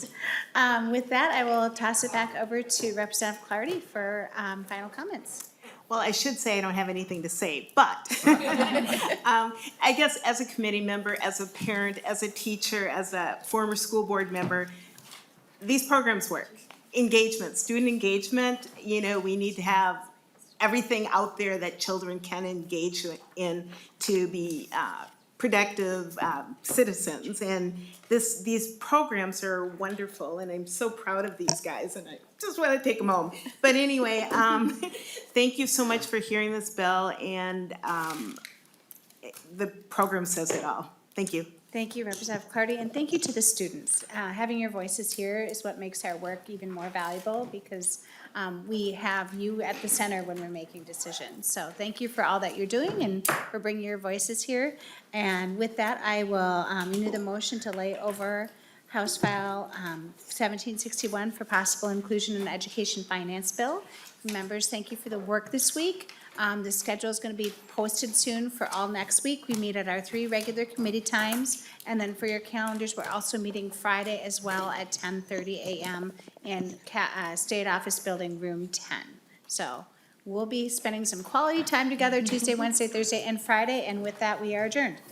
With that, I will toss it back over to Representative Clardy for final comments. Well, I should say I don't have anything to say, but I guess as a committee member, as a parent, as a teacher, as a former school board member, these programs work. Engagement, student engagement, you know, we need to have everything out there that children can engage in to be productive citizens. And these programs are wonderful, and I'm so proud of these guys, and I just want to take them home. But anyway, thank you so much for hearing this bill, and the program says it all. Thank you. Thank you, Representative Clardy, and thank you to the students. Having your voices here is what makes our work even more valuable, because we have you at the center when we're making decisions. So thank you for all that you're doing and for bringing your voices here. And with that, I will renew the motion to lay over House File 1761 for possible inclusion in the Education Finance Bill. Members, thank you for the work this week. The schedule is going to be posted soon for all next week. We meet at our 3 regular committee times. And then for your calendars, we're also meeting Friday as well at 10:30 a.m. in State Office Building, Room 10. So we'll be spending some quality time together Tuesday, Wednesday, Thursday, and Friday. And with that, we are adjourned.